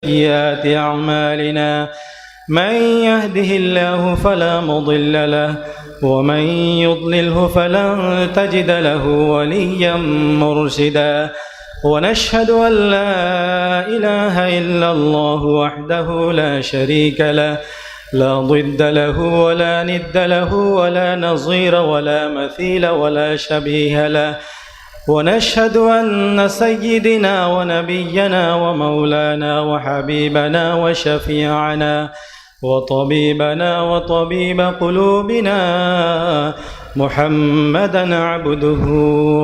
سيئات أعمالنا من يهده الله فلا مضل له ومن يضلله فلن تجد له وليا مرشدا ونشهد أن لا إله إلا الله وحده لا شريك له لا ضد له ولا ند له ولا نظير ولا مثيل ولا شبيه له ونشهد أن سيدنا ونبينا ومولانا وحبيبنا وشفيعنا وطبيبنا وطبيب قلوبنا محمدا عبده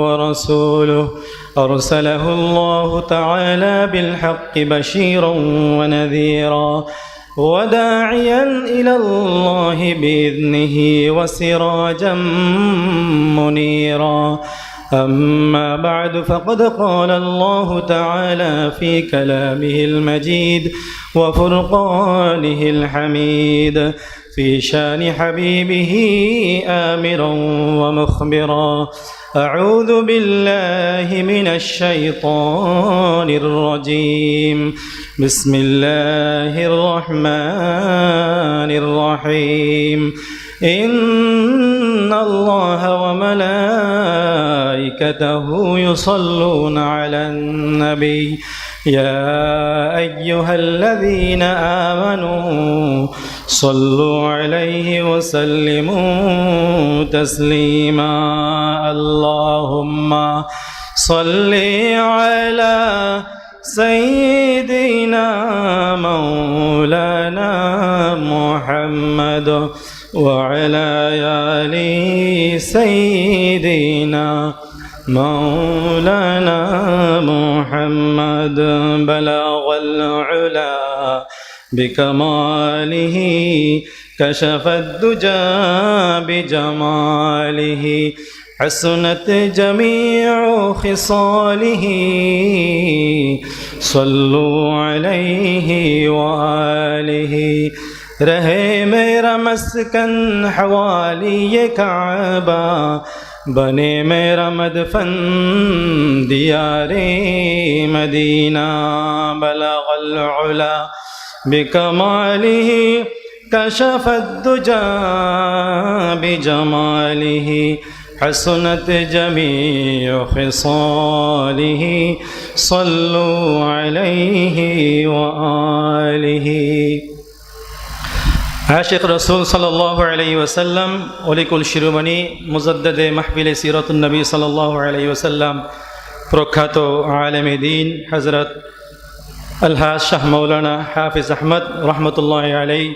ورسوله أرسله الله تعالى بالحق بشيرا ونذيرا وداعيا إلى الله بإذنه وسراجا منيرا أما بعد فقد قال الله تعالى في كلامه المجيد وفرقانه الحميد في شان حبيبه آمرا ومخبرا أعوذ بالله من الشيطان الرجيم بسم الله الرحمن الرحيم إن الله وملائكته يصلون على النبي يا أيها الذين آمنوا صلوا عليه وسلموا تسليما اللهم صل على سيدنا مولانا محمد وعلى آل سيدنا مولانا محمد بلغ العلا بكماله كشف الدجى بجماله حسنت جميع خصاله صلوا عليه وآله رہے میرا مسکن حوالی کعبہ بنے میرا مدفن دیار مدینہ بلغ العلا بکمالہ کشف الدجى بجمالہ حسنت جميع خصاله صلوا عليه وآله عاشق رسول সাল্লাল্লাহু আলাইহি ওয়াসাল্লাম অলিকুল শিরোমণি মুজাদ্দেদে মাহফিলে সিরাতুন নবী সাল্লাল্লাহু আলাইহি ওয়াসাল্লাম প্রখ্যাত আলেমে দ্বীন হযরত আলহাজ শাহ মাওলানা হাফিজ আহমদ রহমতুল্লাহি আলাইহি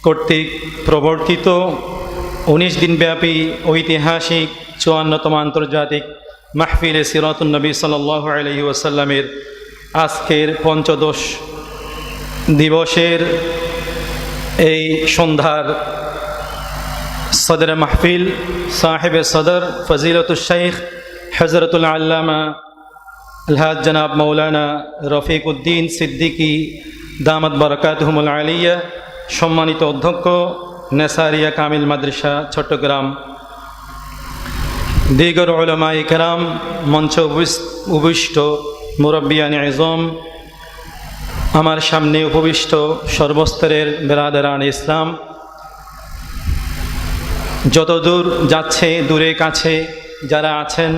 কর্তৃক প্রবর্তিত 19 দিনব্যাপী ঐতিহাসিক 54তম আন্তর্জাতিক মাহফিলে সিরাতুন নবী সাল্লাল্লাহু আলাইহি ওয়াসাল্লামের আজকের পঞ্চদশ দিবসের এই সন্ধ্যার সদর মাহফিল সাহেব সদর ফজিলতুল শেখ হযরতুল আল্লামা আলহাজ জনাব মৌলানা রফিক উদ্দিন সিদ্দিকী দামাত বারাকাতুহুমুল আলিয়া সম্মানিত অধ্যক্ষ নেসারিয়া কামিল মাদ্রাসা চট্টগ্রাম দিগর উলামায়ে কেরাম মঞ্চ উপবিষ্ট মুরব্বিয়ানে আযম আমার সামনে উপবিষ্ট সর্বস্তরের বেরাদারান ইসলাম যত দূর যাচ্ছে দূরে কাছে যারা আছেন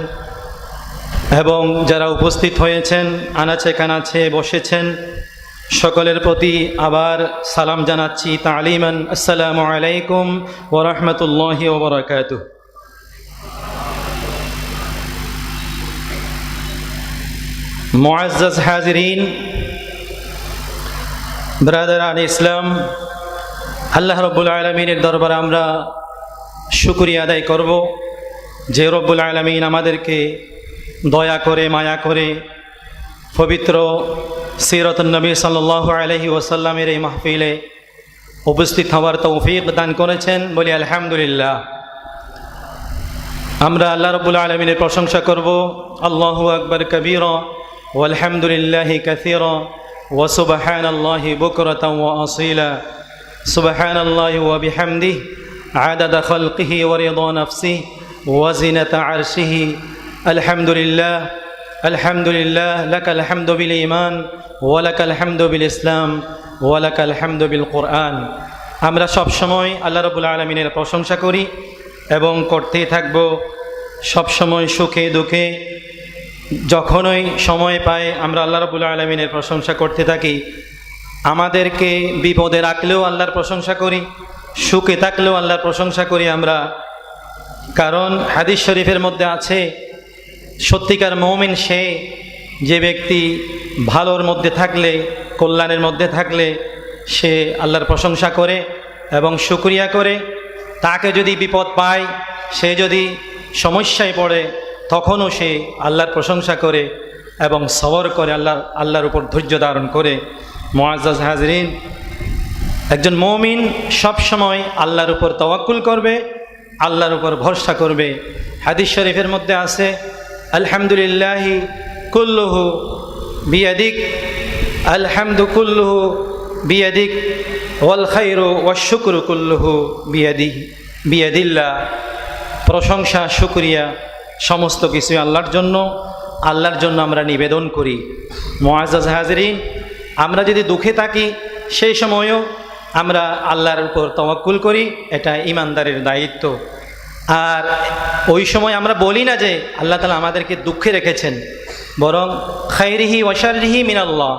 এবং যারা উপস্থিত হয়েছেন আনাচে কানাচে বসেছেন সকলের প্রতি আবার সালাম জানাচ্ছি তালিমান আসসালামু আলাইকুম ওয়া রাহমাতুল্লাহি ওয়া বারাকাতুহু মুআজ্জাজ হাজিরিন ব্রাদারান ইসলাম আল্লাহ রব্বুল আলামিনের দরবারে আমরা শুকরিয়া আদায় করব যে রব্বুল আলামিন আমাদেরকে দয়া করে মায়া করে পবিত্র সিরাতুন নবী সাল্লাল্লাহু আলাইহি ওয়াসাল্লামের এই মাহফিলে উপস্থিত হওয়ার তৌফিক দান করেছেন বলি আলহামদুলিল্লাহ। আমরা আল্লাহ রব্বুল আলামিনের প্রশংসা করব আল্লাহু আকবার কবীরা ওয়ালহামদুলিল্লাহি কাসীরা ওয়া সুবহানাল্লাহি বুকরাতান ওয়া আসীলা সুবহানাল্লাহি ওয়া বিহামদিহি আদাদা খালকিহি ওয়া রিদা নাফসিহি ওয়া জিনাতা আরশিহি আলহামদুলিল্লাহ আলহামদুলিল্লাহ লাকাল হামদু বিল ঈমান ওয়া লাকাল হামদু বিল ইসলাম ওয়া লাকাল হামদু বিল কুরআন। আমরা সব সময় আল্লাহ রাব্বুল আলামিনের প্রশংসা করি এবং করতেই থাকব। সব সময় সুখে দুঃখে যখনই সময় পাই আমরা আল্লাহ রাব্বুল আলামিনের প্রশংসা করতে থাকি। আমাদেরকে বিপদে রাখলেও আল্লাহর প্রশংসা করি, সুখে থাকলেও আল্লাহর প্রশংসা করি আমরা। কারণ হাদিস শরীফের মধ্যে আছে, সত্যিকার মুমিন সে যে ব্যক্তি ভালোর মধ্যে থাকলে, কল্যাণের মধ্যে থাকলে সে আল্লাহর প্রশংসা করে এবং শুকরিয়া করে। তাকে যদি বিপদ পায়, সে যদি সমস্যায় পড়ে, তখনও সে আল্লাহর প্রশংসা করে এবং সবর করে, আল্লাহর উপর ধৈর্য ধারণ করে। মুআজ্জাজ হাজরিন, একজন মুমিন সব সময় আল্লাহর উপর তাওয়াক্কুল করবে, আল্লাহর উপর ভরসা করবে। হাদিস শরীফের মধ্যে আছে, আলহামদুলিল্লাহি কুল্লুহু বিয়াদিক, আলহামদু কুল্লুহু বিয়াদিক ওয়াল খায়রু ওয়াশ শুকরু কুল্লুহু বিয়াদিল্লাহ। প্রশংসা, শুকরিয়া সমস্ত কিছু আল্লাহর জন্য। আল্লাহর জন্য আমরা নিবেদন করি। মুআজ্জাজ হাজরিন, আমরা যদি দুঃখে থাকি সেই সময়ও আমরা আল্লাহর উপর তাওয়াক্কুল করি, এটা ঈমানদারের দায়িত্ব। আর ওই সময় আমরা বলি না যে আল্লাহ তাআলা আমাদেরকে দুঃখে রেখেছেন, বরং খায়রিহি ওয়া শাররিহি মিনাল্লাহ,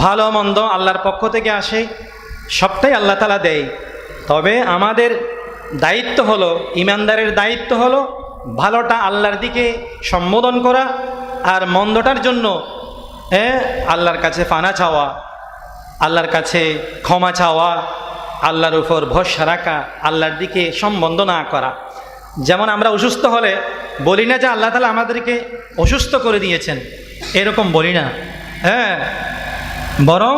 ভালো মন্দ আল্লাহর পক্ষ থেকে আসে, সবটাই আল্লাহ তাআলা দেয়। তবে আমাদের দায়িত্ব হলো, ঈমানদারের দায়িত্ব হলো ভালোটা আল্লাহর দিকে সম্বোধন করা, আর মন্দটার জন্য আল্লাহর কাছে পানা চাওয়া, আল্লাহর কাছে ক্ষমা চাওয়া, আল্লাহর উপর ভরসা রাখা, আল্লাহর দিকে সম্বন্ধ না করা। যেমন আমরা অসুস্থ হলে বলি না যে আল্লাহ তাআলা আমাদেরকে অসুস্থ করে দিয়েছেন, এরকম বলি না, বরং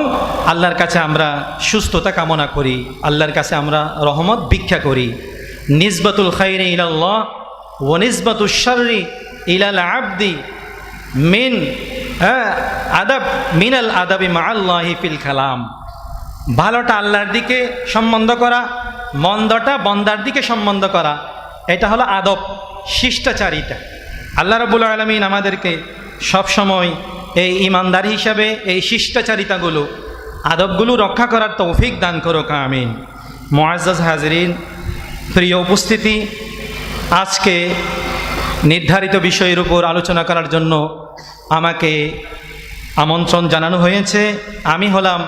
আল্লাহর কাছে আমরা সুস্থতা কামনা করি, আল্লাহর কাছে আমরা রহমত ভিক্ষা করি। নিসবাতুল খায়রি ইলাল্লাহ ওয়া নিসবাতুশ শাররি ইলাল আবদি মিন আদাব মিনাল আদাবি মাআল্লাহি ফিল কালাম। ভালোটা আল্লাহর দিকে সম্বন্ধ করা, মন্দটা বন্দার দিকে সম্বন্ধ করা, এটা হলো আদব, শিষ্টাচারিতা। আল্লাহ রাব্বুল আলামিন আমাদেরকে সবসময় এই ঈমানদার হিসাবে এই শিষ্টাচারিতাগুলো, আদবগুলো রক্ষা করার তৌফিক দান করুক, আমিন। মুআজ্জাজ হাজরিন, প্রিয় উপস্থিতি, আজকে নির্ধারিত বিষয়ের উপর আলোচনা করার জন্য আমাকে আমন্ত্রণ জানানো হয়েছে। আমি হলাম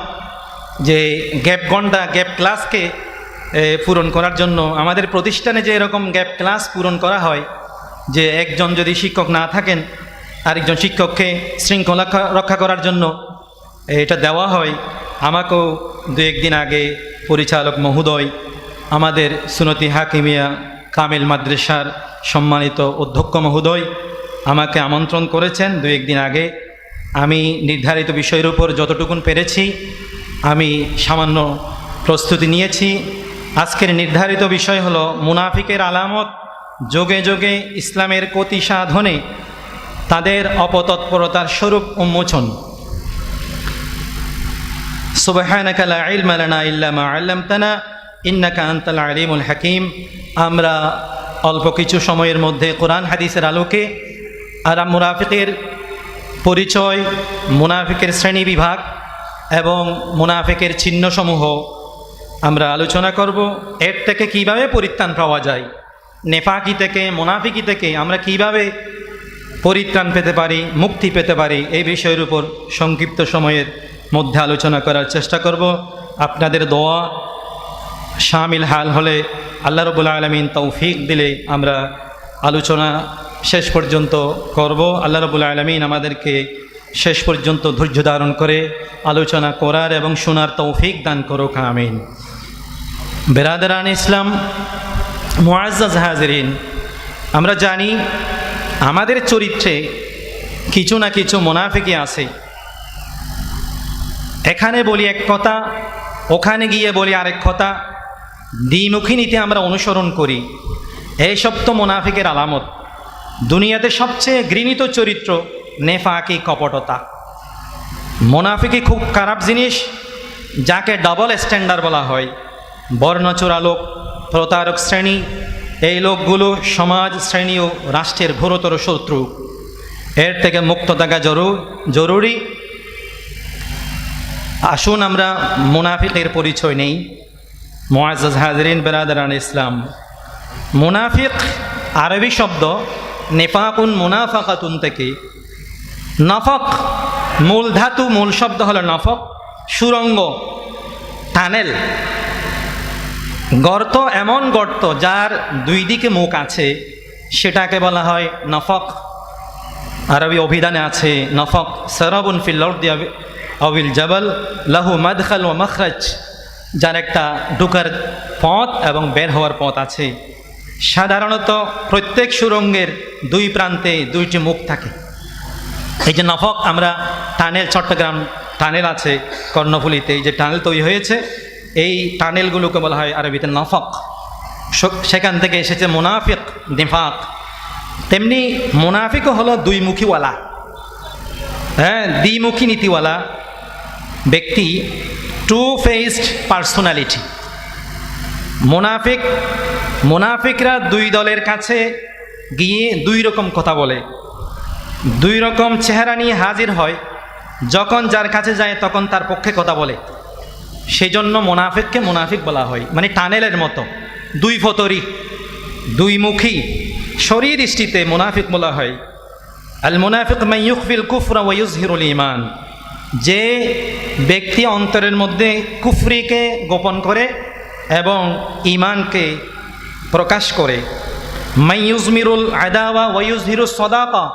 যে গ্যাপ ক্লাসকে পূরণ করার জন্য। আমাদের প্রতিষ্ঠানে যে এরকম গ্যাপ ক্লাস পূরণ করা হয়, যে একজন যদি শিক্ষক না থাকেন আরেকজন শিক্ষককে শৃঙ্খলা রক্ষা করার জন্য এটা দেওয়া হয়। আমাকেও দু একদিন আগে পরিচালক মহোদয়, আমাদের সুনতি হাকিমিয়া কামিল মাদ্রাসার সম্মানিত অধ্যক্ষ মহোদয় আমাকে আমন্ত্রণ করেছেন দু একদিন আগে। আমি নির্ধারিত বিষয়ের উপর যতটুকুন পেরেছি আমি সামান্য প্রস্তুতি নিয়েছি। আজকের নির্ধারিত বিষয় হলো মুনাফিকের আলামত, যোগে যোগে ইসলামের ক্ষতি সাধনে তাদের অপতৎপরতার স্বরূপ উন্মোচন। সুবহানাকা লা ইলমা লানা ইল্লা মা আল্লামতানা ইন্নাকা আনতাল আলিমুল হাকিম। আমরা অল্প কিছু সময়ের মধ্যে কোরআন হাদিসের আলোকে আর মুনাফিকের পরিচয়, মুনাফিকের শ্রেণী বিভাগ এবং মুনাফিকের চিহ্নসমূহ আমরা আলোচনা করব। এর থেকে কিভাবে পরিত্রাণ পাওয়া যায়, নেফাকি থেকে, মুনাফিকি থেকে আমরা কিভাবে পরিত্রাণ পেতে পারি, মুক্তি পেতে পারি, এই বিষয়ের উপর সংক্ষিপ্ত সময়ের মধ্যে আলোচনা করার চেষ্টা করব। আপনাদের দোয়া শামিল হাল হলে, আল্লাহ রাব্বুল আলামিন তৌফিক দিলে আমরা আলোচনা শেষ পর্যন্ত করব। আল্লাহ রাব্বুল আলামিন আমাদেরকে শেষ পর্যন্ত ধৈর্য ধারণ করে আলোচনা করার এবং শোনার তৌফিক দান করুক, আমিন। বেরাদারান ইসলাম, মুআজ্জাজ হাজরিন, আমরা জানি আমাদের চরিত্রে কিছু না কিছু মুনাফিকি আছে। এখানে বলি এক কথা, ওখানে গিয়ে বলি আরেক কথা, দ্বিমুখী নীতি আমরা অনুসরণ করি। এইসব তো মুনাফিকের আলামত। দুনিয়াতে সবচেয়ে ঘৃণিত চরিত্র নেফাকি, কপটতা। মুনাফিকি খুব খারাপ জিনিস, যাকে ডাবল স্ট্যান্ডার্ড বলা হয়। বর্ণচোরা লোক, প্রতারক শ্রেণী, এই লোকগুলো সমাজ শ্রেণী ও রাষ্ট্রের ঘোরতর শত্রু। এর থেকে মুক্ত থাকা জরুরি। আসুন আমরা মুনাফিকের পরিচয় নেই। মুআজ্জাজ হাজিরিন বেরাদারান ইসলাম, মুনাফিক আরবি শব্দ নিফাকুন মুনাফাকাতুন থেকে। নফক মূল ধাতু, মূল শব্দ হলো নফক, সুরঙ্গ, টানেল, গর্ত, এমন গর্ত যার দুই দিকে মুখ আছে, সেটাকে বলা হয় নফক। আরবি অভিধানে আছে নফক সারাবুন ফিল আরদি আবিল জাবাল লাহু মাদখাল ওয়া মাখরাজ, যার একটা ঢোকার পথ এবং বের হওয়ার পথ আছে। সাধারণত প্রত্যেক সুরঙ্গের দুই প্রান্তে দুইটি মুখ থাকে। এই যে নফক, আমরা টানেল, চট্টগ্রাম টানেল আছে কর্ণফুলীতে, এই যে টানেল তৈরি হয়েছে, এই টানেলগুলোকে বলা হয় আরবিতে নফক। সেখান থেকে এসেছে মুনাফিক, নিফাক। তেমনি মুনাফিকও হলো দুইমুখীওয়ালা, দ্বিমুখী নীতিওয়ালা ব্যক্তি, টু ফেসড পার্সোনালিটি। মুনাফিকরা দুই দলের কাছে গিয়ে দুই রকম কথা বলে, দুই রকম চেহারা নিয়ে হাজির হয়। যখন যার কাছে যায় তখন তার পক্ষে কথা বলে। সেই জন্য মুনাফিককে মুনাফিক বলা হয়, মানে টানেলের মতো, দুই ফতরি, দুই মুখী। শরীর দৃষ্টিতে মুনাফিক বলা হয় আল মুনাফিক মান ইউখফিল কুফরা ওয়া ইউযহিরুল ঈমান, যে ব্যক্তি অন্তরের মধ্যে কুফরিকে গোপন করে এবং ঈমানকে প্রকাশ করে। মান ইউযমিরুল আদাওয়া ওয়া ইউযহিরুস সাদাকা,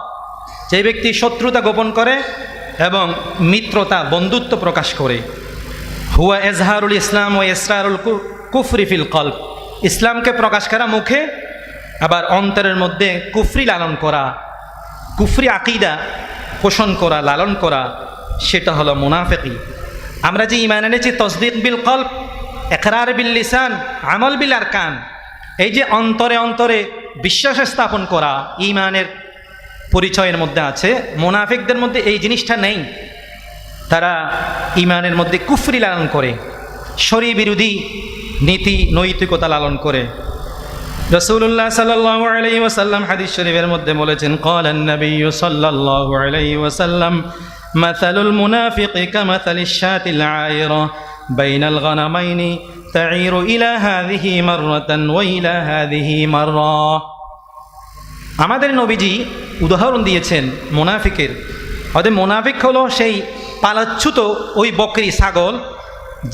যে ব্যক্তি শত্রুতা গোপন করে এবং মিত্রতা, বন্ধুত্ব প্রকাশ করে। হুয়া ইজহারুল ইসলাম ওয়া ইসরারুল কুফরি ফিল কলব, ইসলামকে প্রকাশ করা মুখে, আবার অন্তরের মধ্যে কুফরি লালন করা, কুফরি আকীদা পোষণ করা, লালন করা, সেটা হলো মুনাফিকি। আমরা যে ঈমান এনেছি, তাসদীক বিল কলব, ইকরার বিল লিসান, আমল বিল আরকান, এই যে অন্তরে অন্তরে বিশ্বাস স্থাপন করা ঈমানের পরিচয়ের মধ্যে আছে। মুনাফিকদের মধ্যে এই জিনিসটা নেই। তারা ঈমানের মধ্যে কুফরি লালন করে, শরীর বিরোধী নীতি নৈতিকতা লালন করে। রাসূলুল্লাহ সাল্লাল্লাহু আলাইহি ওয়াসাল্লাম হাদিস শরীফের মধ্যে বলেছেন, ক্বালান নাবিয়্যু সাল্লাল্লাহু আলাইহি ওয়াসাল্লাম মাসালুল মুনাফিকি কামাসালিশ শাতিল আয়রা বাইনাল গানামাইনি তাঈরু ইলা হাযিহি মাররাতান ওয়া ইলা হাযিহি মাররা। আমাদের নবীজি উদাহরণ দিয়েছেন মুনাফিকের। অর্থাৎ মুনাফিক হলো সেই পালাচ্যুত ওই বকরি, ছাগল,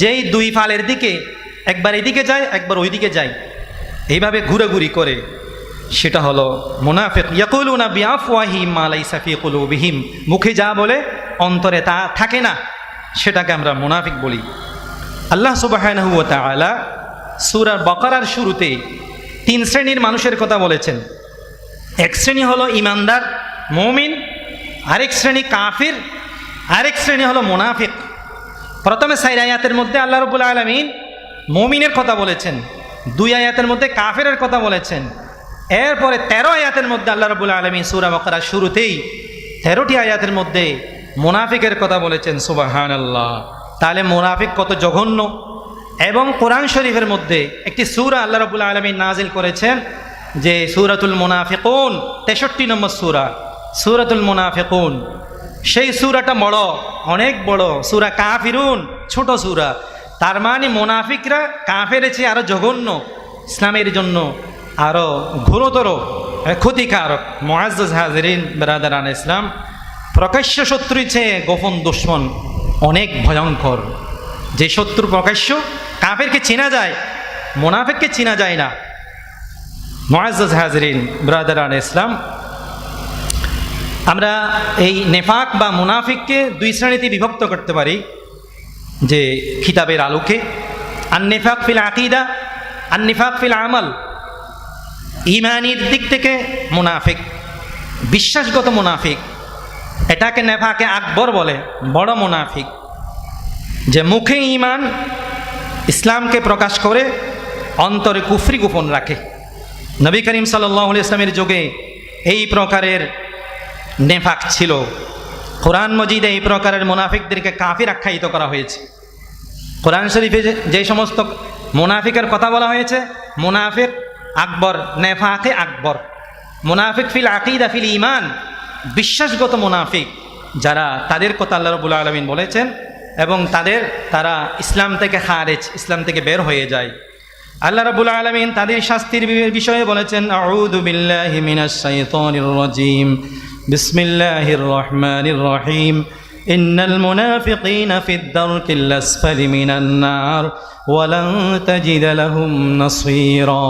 যেই দুই ফালের দিকে একবার এদিকে যায় একবার ওই দিকে যায়, এইভাবে ঘুরাঘুরি করে, সেটা হলো মুনাফিক। ইয়াকুলুনা বিআফওয়াহিহিম মা লাইসা ফি কুলুবিহিম, মুখে যা বলে অন্তরে তা থাকে না, সেটাকে আমরা মুনাফিক বলি। আল্লাহ সুবহানাহু ওয়া তাআলা সূরা বাকারার শুরুতে তিন শ্রেণীর মানুষের কথা বলেছেন। এক শ্রেণী হলো ঈমানদার মুমিন, আরেক শ্রেণী কাফির, আরেক শ্রেণী হলো মুনাফিক। প্রথমে 4 আয়াতের মধ্যে আল্লাহ রাব্বুল আলামিন মুমিনের কথা বলেছেন, 2 আয়াতের মধ্যে কাফিরের কথা বলেছেন। এরপরে 13 আয়াতের মধ্যে আল্লাহ রাব্বুল আলামিন সূরা বাকারার শুরুতেই 13টি আয়াতের মধ্যে মুনাফিকের কথা বলেছেন। সুবহানাল্লাহ! তাহলে মুনাফিক কত জঘন্য। এবং কোরআন শরীফের মধ্যে একটি সূরা আল্লাহ রাব্বুল আলামিন নাজিল করেছেন, যে সূরাতুল মুনাফিকুন, 63 নম্বর সূরা, সূরাতুল মুনাফিকুন। সেই সূরাটা বড়, অনেক বড়। সূরা কাফিরুন ছোট সূরা। তার মানে মুনাফিকরা কাফের চেয়ে আরো জঘন্য, ইসলামের জন্য আরো ঘোরতর ক্ষতিকারক। মুআজ্জাজ হাজিরিন বিরাদারান ইসলাম, প্রকাশ্য শত্রুর চেয়ে গোপন দুশমন অনেক ভয়ঙ্কর। যে শত্রু প্রকাশ্য, কাফেরকে চেনা যায়, মুনাফিককে চেনা যায় না। মুআজ্জাজ হাজিরিন বিরাদারান ইসলাম, আমরা এই নেফাক বা মুনাফিককে 2 শ্রেণীতে বিভক্ত করতে পারি যে কিতাবের আলোকে। আন-নিফাক ফিল আকীদা, আন-নিফাক ফিল আমাল। ঈমানের দিক থেকে মুনাফিক, বিশ্বাসগত মুনাফিক, এটাকে নেফাকে আকবর বলে, বড় মুনাফিক, যে মুখে ঈমান ইসলামকে প্রকাশ করে অন্তরে কুফরি গোপন রাখে। নবী করিম সাল্লাল্লাহু আলাইহি ওয়াসাল্লামের যুগে এই প্রকারের নেফাক ছিল। কোরআন মজিদে এই প্রকারের মুনাফিকদেরকে কাফির আখ্যায়িত করা হয়েছে। কোরআন শরীফে যে সমস্ত মুনাফিকের কথা বলা হয়েছে, মুনাফিক আকবর, নেফাকে আকবর, মুনাফিক ফিল আকীদা ফিল ঈমান, বিশ্বাসগত মুনাফিক যারা, তাদের কথা আল্লাহ রাব্বুল আলামিন বলেছেন এবং তারা ইসলাম থেকে খারেজ, ইসলাম থেকে বের হয়ে যায়। আল্লাহ রাব্বুল আলামিন তাদের শাস্তির বিষয়ে বলেছেন, আউযু বিল্লাহি মিনাশ শাইতানির রাজীম, বিসমিল্লাহির রহমানির রহিম, ইন্নাল মুনাফিকিনা ফিদ দারকিল আসফালি মিনান নার ওয়া লান তাজিদ লাহুম নাসীরা।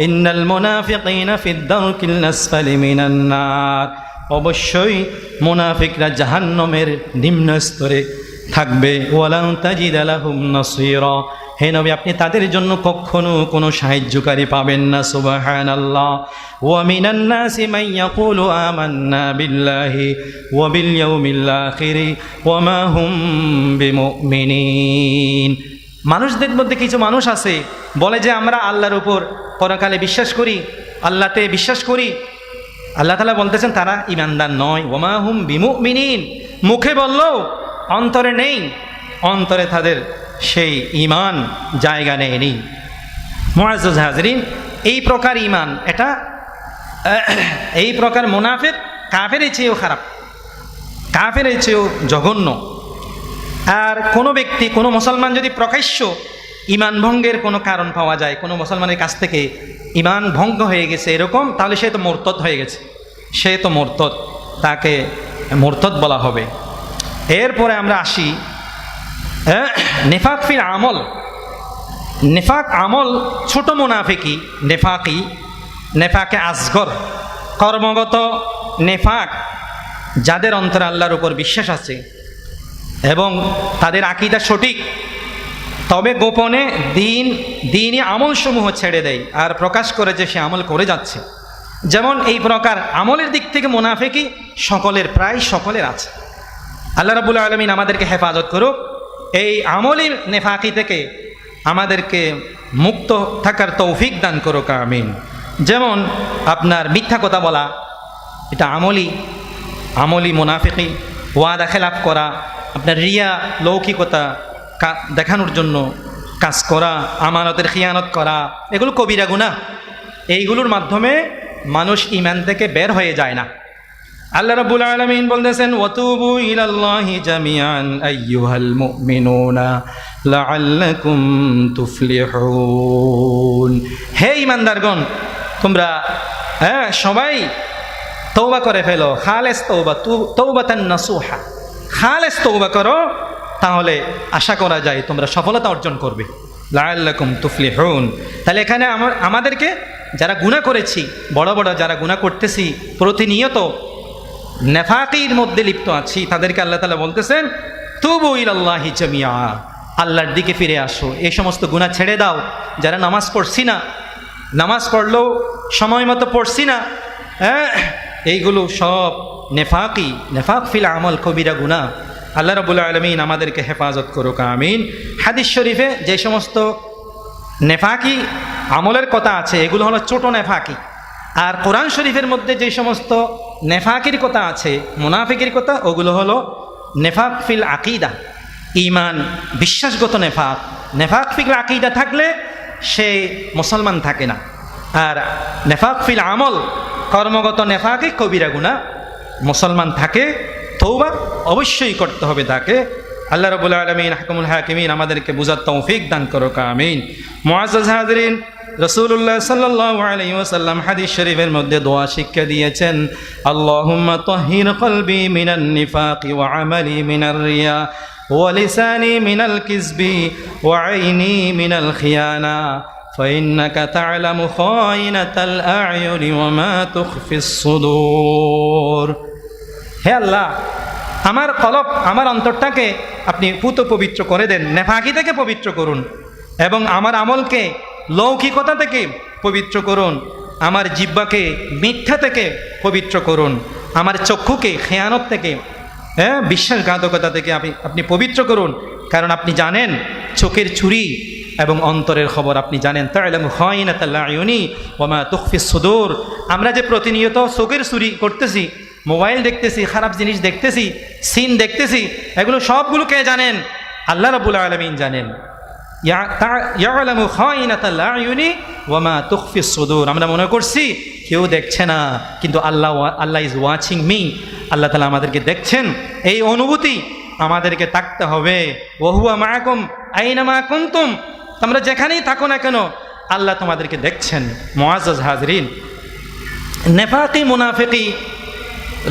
ইন্নাল মুনাফিকিনা ফিদ দারকিল আসফালি মিনান নার, অবশ্যই মুনাফিকরা জাহান্নামের নিম্ন স্তরে থাকবে। ওয়া লান তাজিদ লাহুম নাসীরা, হে নবী আপনি তাদের জন্য কখনো কোনো সাহায্যকারী পাবেন না। সুবহানাল্লাহ। ওয়া মিনান নাসি মান ইয়াকুলু আমান্না বিল্লাহি ওয়া বিল ইয়াউমিল আখির ওয়া মা হুম বিমুমিনিন। মানুষদের মধ্যে কিছু মানুষ আছে বলে যে আমরা আল্লাহর উপর পরকালে বিশ্বাস করি, আল্লাহতে বিশ্বাস করি। আল্লাহ তাআলা বলতেছেন তারা ঈমানদার নয়। ওয়া মা হুম বিমুমিনিন, মুখে বললেও অন্তরে নেই, অন্তরে তাদের সেই ঈমান জায়গা নেয়নি। মুআজ্জাজ হাজরিন, এই প্রকার ঈমান, এই প্রকার মুনাফিক কাফেরের চেয়েও খারাপ, কাফেরের চেয়েও জঘন্য। আর কোনো ব্যক্তি, কোনো মুসলমান যদি প্রকাশ্য ঈমান ভঙ্গের কোনো কারণ পাওয়া যায়, কোনো মুসলমানের কাছ থেকে ঈমান ভঙ্গ হয়ে গেছে এরকম, তাহলে সে তো মুরতাদ হয়ে গেছে, সে তো মুরতাদ, তাকে মুরতাদ বলা হবে। এরপরে আমরা আসি নেফাক ফিল আমল। নেফাক আমল ছোট মুনাফিকি, নেফাকে আসগর, কর্মগত নেফাক, যাদের অন্তরে আল্লাহর উপর বিশ্বাস আছে এবং তাদের আকীদা সঠিক, তবে গোপনে দিনই আমলসমূহ ছেড়ে দেয় আর প্রকাশ করে যে সে আমল করে যাচ্ছে। যেমন এই প্রকার আমলের দিক থেকে মুনাফিকি প্রায় সকলের আছে। আল্লাহ রাব্বুল আলামিন আমাদেরকে হেফাজত করুক এই আমলি নেফাকি থেকে, আমাদেরকে মুক্ত থাকার তৌফিক দান করুক, আমিন। যেমন আপনার মিথ্যা কথা বলা, এটা আমলি মুনাফিকি। ওয়াদা খেলাফ করা, আপনার রিয়া, লৌকিকতা দেখানোর জন্য কাজ করা, আমানতের খিয়ানত করা, এগুলো কবিরা গুনাহ। এইগুলোর মাধ্যমে মানুষ ঈমান থেকে বের হয়ে যায় না। আল্লাহ রাব্বুল আলামিন বলতেছেন, ওয়াতুবু ইলাল্লাহি জামিআন আইয়ুহাল মুমিনুনা লাআল্লাকুম তুফলিহুন। হে ঈমানদারগণ, তোমরা সবাই তওবা করে ফেলো, খালেস তওবা, তওবাতান নাসুহা, খালেস তওবা করো, তাহলে আশা করা যায় তোমরা সফলতা অর্জন করবে। লাআল্লাকুম তুফলিহুন। তাহলে এখানে আমাদেরকে যারা গুনাহ করেছি, বড় বড় যারা গুনাহ করতেছি, প্রতিনিয়ত নেফাকির মধ্যে লিপ্ত আছি, তাদেরকে আল্লাহ তাআলা বলতেছেন, তুবু ইলাল্লাহি জামিআ, আল্লাহর দিকে ফিরে আসো, এই সমস্ত গুনাহ ছেড়ে দাও। যারা নামাজ পড়ছি না, নামাজ পড়লেও সময় মতো পড়ছি না, এইগুলো সব নেফাক ফিল আমল, কবিরা গুনাহ। আল্লাহ রাব্বুল আলামিন আমাদেরকে হেফাজত করুক, আমিন। হাদিস শরীফে যে সমস্ত নেফাকি আমলের কথা আছে, এগুলো হলো ছোট নেফাকি। আর কোরআন শরীফের মধ্যে যে সমস্ত নেফাকির কথা আছে, মুনাফিকের কথা, ওগুলো হলো নেফাক ফিল আকীদা, ঈমান বিশ্বাসগত নেফাক। নেফাক ফিল আকীদা থাকলে সে মুসলমান থাকে না। আর নেফাক ফিল আমল, কর্মগত নেফাকি, কবিরা গুনাহ, মুসলমান থাকে। তওবা অবশ্যই করতে হবে তাকে। আল্লাহ রাব্বুল আলামিন হাকিমুল হাকিমিন আমাদেরকে বুঝার তৌফিক দান করুক, আমিন। মুআজ্জাজ হাজরিন, রাসূলুল্লাহ সাল্লাল্লাহু আলাইহি ওয়াসাল্লাম হাদিস শরীফের মধ্যে দোয়া শিক্ষা দিয়েছেন, আল্লাহুম্মা তাহহির কলবি মিনান নিফাকি ওয়া আমালি মিনার রিয়া ওয়া লিসানি মিনাল কিযবি ওয়া আইনি মিনাল খিয়ানা ফাইন্নাকা তা'লামু খায়িনাতাল আ'য়ুনি ওয়া মা তুখফিস সুদূর। হে আল্লাহ, আমার কলব, আমার অন্তরটাকে আপনি পুত পবিত্র করে দেন, নেফাকি থেকে পবিত্র করুন, এবং আমার আমলকে লৌকিকতা থেকে পবিত্র করুন, আমার জিহ্বাকে মিথ্যা থেকে পবিত্র করুন, আমার চক্ষুকে খেয়ানত থেকে, বিশ্বাসঘাতকতা থেকে আপনি পবিত্র করুন। কারণ আপনি জানেন চোখের চুরি এবং অন্তরের খবর আপনি জানেন। তা'লামু খায়িনাতাল আ'য়ুনি ওয়া মা তুখফিস সুদূর। আমরা যে প্রতিনিয়ত চোখের চুরি করতেছি, মোবাইল দেখতেছি, খারাপ জিনিস দেখতেছি, সিন দেখতেছি, এগুলো সবগুলো কে জানেন? আল্লাহ রাব্বুল আলামিন জানেন। ইয়ালামু খায়িনাতাল আ'য়ুনি ওয়া মা তুখফিস সুদূর। আমরা মনে করছি কেউ দেখছে না, কিন্তু আল্লাহ ইজ ওয়াচিং মি, আল্লাহ তাআলা আমাদেরকে দেখছেন। এই অনুভূতি আমাদেরকে থাকতে হবে। ওহুয়া মাআকুম আইনামা কুনতুম, তোমরা যেখানেই থাকো না কেন আল্লাহ তোমাদেরকে দেখছেন। মুআজ্জাজ হাজরিন, নেফাকি মুনাফিকি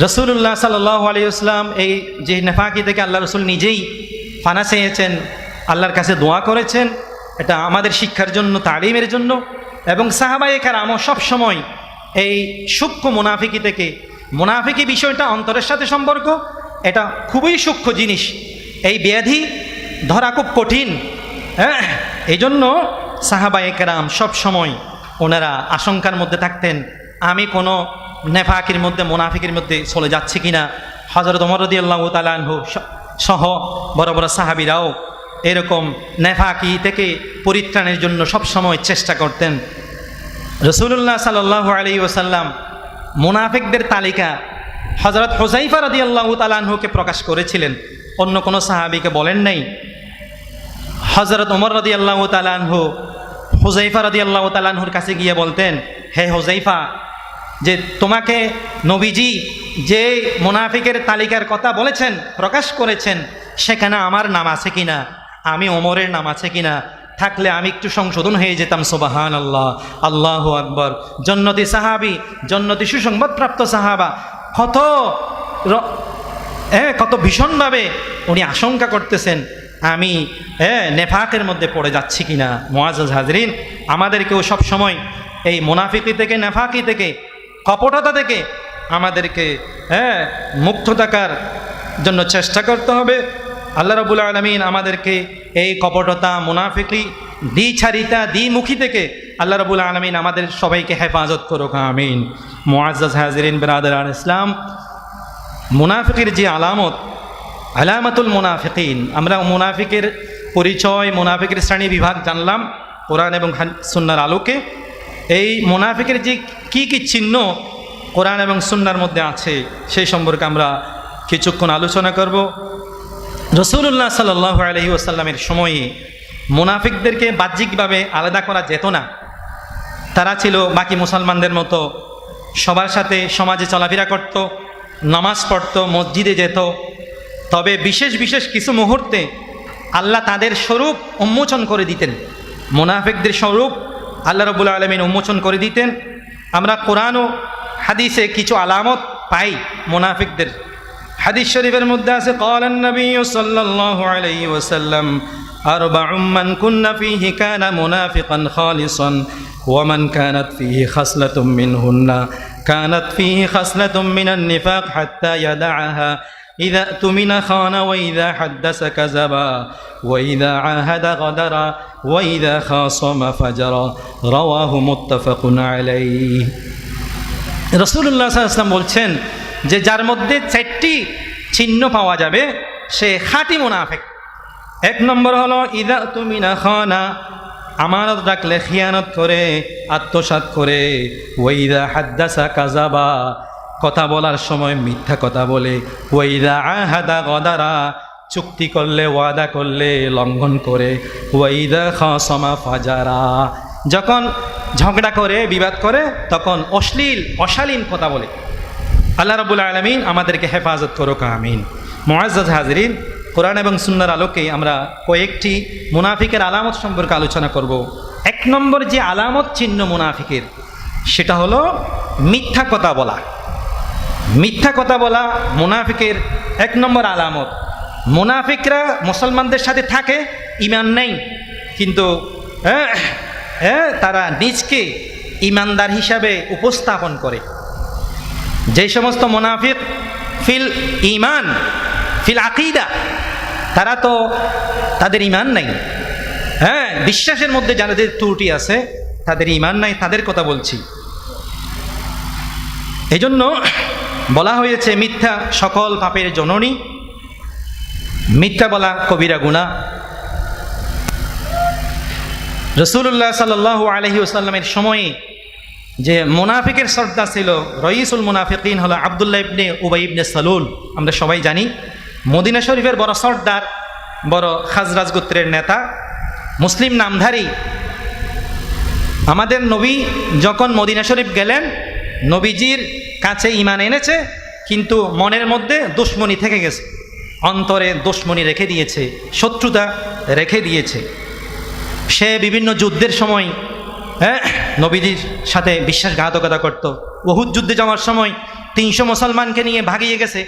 রাসূলুল্লাহ সাল্লাল্লাহু আলাইহি ওয়াসাল্লাম এই যে নেফাকি থেকে আল্লাহ রসুল নিজেই ফানা চেয়েছেন, আল্লাহর কাছে দোয়া করেছেন, এটা আমাদের শিক্ষার জন্য, তালিমের জন্য। এবং সাহাবায়ে কেরামও সবসময় এই সূক্ষ্ম মুনাফিকি থেকে, মুনাফিকি বিষয়টা অন্তরের সাথে সম্পর্ক, এটা খুবই সূক্ষ্ম জিনিস, এই ব্যাধি ধরা খুব কঠিন। হ্যাঁ, এই জন্য সাহাবায়ে কেরাম সবসময় ওনারা আশঙ্কার মধ্যে থাকতেন, আমি কোনো নেফাকির মধ্যে, মুনাফিকের মধ্যে চলে যাচ্ছি কিনা। হযরত ওমর রাদিয়াল্লাহু তাআলা আনহু সহ বড় বড় সাহাবীরাও এরকম নেফাকি থেকে পরিত্রাণের জন্য সবসময় চেষ্টা করতেন। রাসূলুল্লাহ সাল্লাল্লাহু আলাইহি ওয়াসাল্লাম মুনাফিকদের তালিকা হযরত হুযায়ফা রাদিয়াল্লাহু তাআলা আনহুকে প্রকাশ করেছিলেন, অন্য কোনো সাহাবীকে বলেন নাই। হযরত ওমর রাদিয়াল্লাহু তাআলা আনহু হুযায়ফা রাদিয়াল্লাহু তাআলা আনহুর কাছে গিয়ে বলতেন, হে হুযায়ফা, যে তোমাকে নবীজি যে মুনাফিকের তালিকার কথা বলেছেন, প্রকাশ করেছেন, সেখানে আমার নাম আছে কিনা, আমি ওমরের নাম আছে কিনা, থাকলে আমি একটু সংশোধন হয়ে যেতাম। সুবহানাল্লাহ, আল্লাহু আকবার। জান্নাতি সাহাবী, জান্নাতি সুসংবাদপ্রাপ্ত সাহাবা, কত ভীষণভাবে উনি আশঙ্কা করতেছেন আমি নেফাকের মধ্যে পড়ে যাচ্ছি কিনা। মুআজ্জাজ হাজরিন, আমাদেরকেও সবসময় এই মুনাফিকি থেকে, নেফাকি থেকে, কপটতা থেকে আমাদেরকে মুক্ত থাকার জন্য চেষ্টা করতে হবে। আল্লাহ রাব্বুল আলামিন আমাদেরকে এই কপটতা, মুনাফিকি, দ্বিচারিতা, দ্বিমুখী থেকে আল্লাহ রাব্বুল আলামিন আমাদের সবাইকে হেফাজত করুক, আমিন। মুআজ্জাজ হাজরিন, বিরাদরান ইসলাম, মুনাফিকের যে আলামত, আলামাতুল মুনাফিকিন, আমরা মুনাফিকের পরিচয়, মুনাফিকের শ্রেণী বিভাগ জানলাম কোরআন এবং সুন্নাহর আলোকে। এই মুনাফিকের যে কি কি চিহ্ন কোরআন এবং সুন্নাহর মধ্যে আছে সেই সম্পর্কে আমরা কিছুক্ষণ আলোচনা করব। রাসূলুল্লাহ সাল্লাল্লাহু আলাইহি ওয়াসাল্লামের সময়ে মুনাফিকদেরকে বাহ্যিকভাবে আলাদা করা যেত না। তারা ছিল বাকি মুসলমানদের মতো, সবার সাথে সমাজে চলাফেরা করত, নামাজ পড়ত, মসজিদে যেত। তবে বিশেষ বিশেষ কিছু মুহূর্তে আল্লাহ তাদের স্বরূপ উন্মোচন করে দিতেন, মুনাফিকদের স্বরূপ আল্লাহ রাব্বুল আলামিন উন্মোচন করে দিতেন। আমরা কোরআন ও হাদিসে কিছু আলামত পাই মুনাফিকদের। হাদিস শরীফের মধ্যে আছে, ক্বালান নবী সাল্লাল্লাহু আলাইহি ওয়াসাল্লাম, আরবাউম মান কুন্না ফীহি কানা মুনাফিকান খালিসান ওয়া মান কানাত ফীহি খাসলাতুম মিনহুন্না কানাত ফীহি খাসলাতুম মিনান নিফাক হাত্তা ইয়াদাআহা ইযা তুমিনা খানা ওয়া ইযা হাদাসা কাযাবা ওয়া ইযা আহাদা গাদারা ওয়া ইযা খাসামা ফাজারা, রাওয়াহু মুত্তাফাকুন আলাইহি। রাসূলুল্লাহ সাল্লাল্লাহু আলাইহি ওয়াসাল্লাম বলছেন যে যার মধ্যে 4টি চিহ্ন পাওয়া যাবে সে খাঁটি মুনাফিক। 1 নম্বর হলো ইযা তুমিনা খানা, আমানত রাখলে খিয়ানত করে, আত্মসাৎ করে। ওয়া ইযা হাদাসা কাযাবা, কথা বলার সময় মিথ্যা কথা বলে। ওয়া ইযা আহাদা গাদারা, চুক্তি করলে, ওয়াদা করলে লঙ্ঘন করে। ওয়া ইযা খাসামা ফাজারা, যখন ঝগড়া করে, বিবাদ করে, তখন অশ্লীল, অশালীন কথা বলে। আল্লাহ রাব্বুল আলামিন আমাদেরকে হেফাজত করুক, আমিন। মুআজ্জাজ হাজরিন, কোরআন এবং সুন্নাহর আলোকে আমরা কয়েকটি মুনাফিকের আলামত সম্পর্কে আলোচনা করব। 1 নম্বর যে আলামত চিহ্ন মুনাফিকের, সেটা হলো মিথ্যা কথা বলা। মিথ্যা কথা বলা মুনাফিকের 1 নম্বর আলামত। মুনাফিকরা মুসলমানদের সাথে থাকে, ঈমান নেই, কিন্তু তারা নিজকে ঈমানদার হিসাবে উপস্থাপন করে। যে সমস্ত মুনাফিক ফিল ঈমান, ফিল আকিদা, তারা তো তাদের ঈমান নাই, বিশ্বাসের মধ্যে যাদের ত্রুটি আছে, তাদের ঈমান নাই, তাদের কথা বলছি। এই জন্য বলা হয়েছে মিথ্যা সকল পাপের জননী, মিথ্যা বলা কবিরা গুনাহ। রাসূলুল্লাহ সাল্লাল্লাহু আলাইহি ওয়াসাল্লামের সময়ে যে মুনাফিকের সর্দার ছিল, রইসুল মুনাফিকিন হলো আব্দুল্লাহ ইবনে উবাই ইবনে সালুল। আমরা সবাই জানি মদিনা শরীফের বড় সর্দার, বড় খাজরাজ গোত্রের নেতা, মুসলিম নামধারী। আমাদের নবী যখন মদিনা শরীফ গেলেন, নবীজির কাছে ঈমান এনেছে, কিন্তু মনের মধ্যে দুশমনি থেকে গেছে, অন্তরে দুশমনি রেখে দিয়েছে, শত্রুতা রেখে দিয়েছে। সে বিভিন্ন যুদ্ধের সময় নবীজির সাথে বিশ্বাসঘাতকতা করত। উহুদ যুদ্ধে যাওয়ার সময় 300 মুসলমানকে নিয়ে ভাগিয়ে গেছে,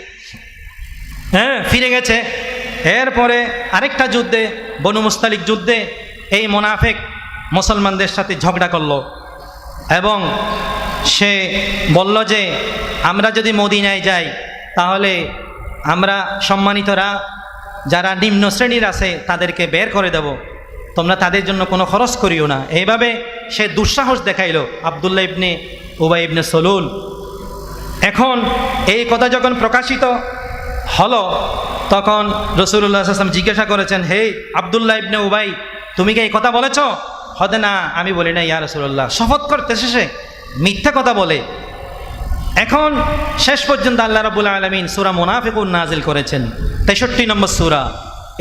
ফিরে গেছে। এরপরে আরেকটা যুদ্ধে, বনু মুস্তালিক যুদ্ধে, এই মুনাফিক মুসলমানদের সাথে ঝগড়া করলো এবং সে বলল যে আমরা যদি মদিনায় যাই তাহলে আমরা সম্মানিতরা যারা নিম্ন শ্রেণীর আছে তাদেরকে বের করে দেব, তোমরা তাদের জন্য কোনো খরচ করিও না। এইভাবে সে দুঃসাহস দেখাইল, আব্দুল্লাহ ইবনে উবাই ইবনে সলুল। এখন এই কথা যখন প্রকাশিত হলো তখন রাসূলুল্লাহ সাল্লাল্লাহু আলাইহি ওয়াসাল্লাম জিজ্ঞাসা করেছেন, হে আব্দুল্লাহ ইবনে উবাই, তুমি কি এই কথা বলেছ? হদে না, আমি বলি না ইয়া রাসূলুল্লাহ। শপথ করতে শেষে মিথ্যা কথা বলে। এখন শেষ পর্যন্ত আল্লাহ রাব্বুল আলামিন সূরা মুনাফিকুন নাজিল করেছেন, 63 নম্বর সূরা,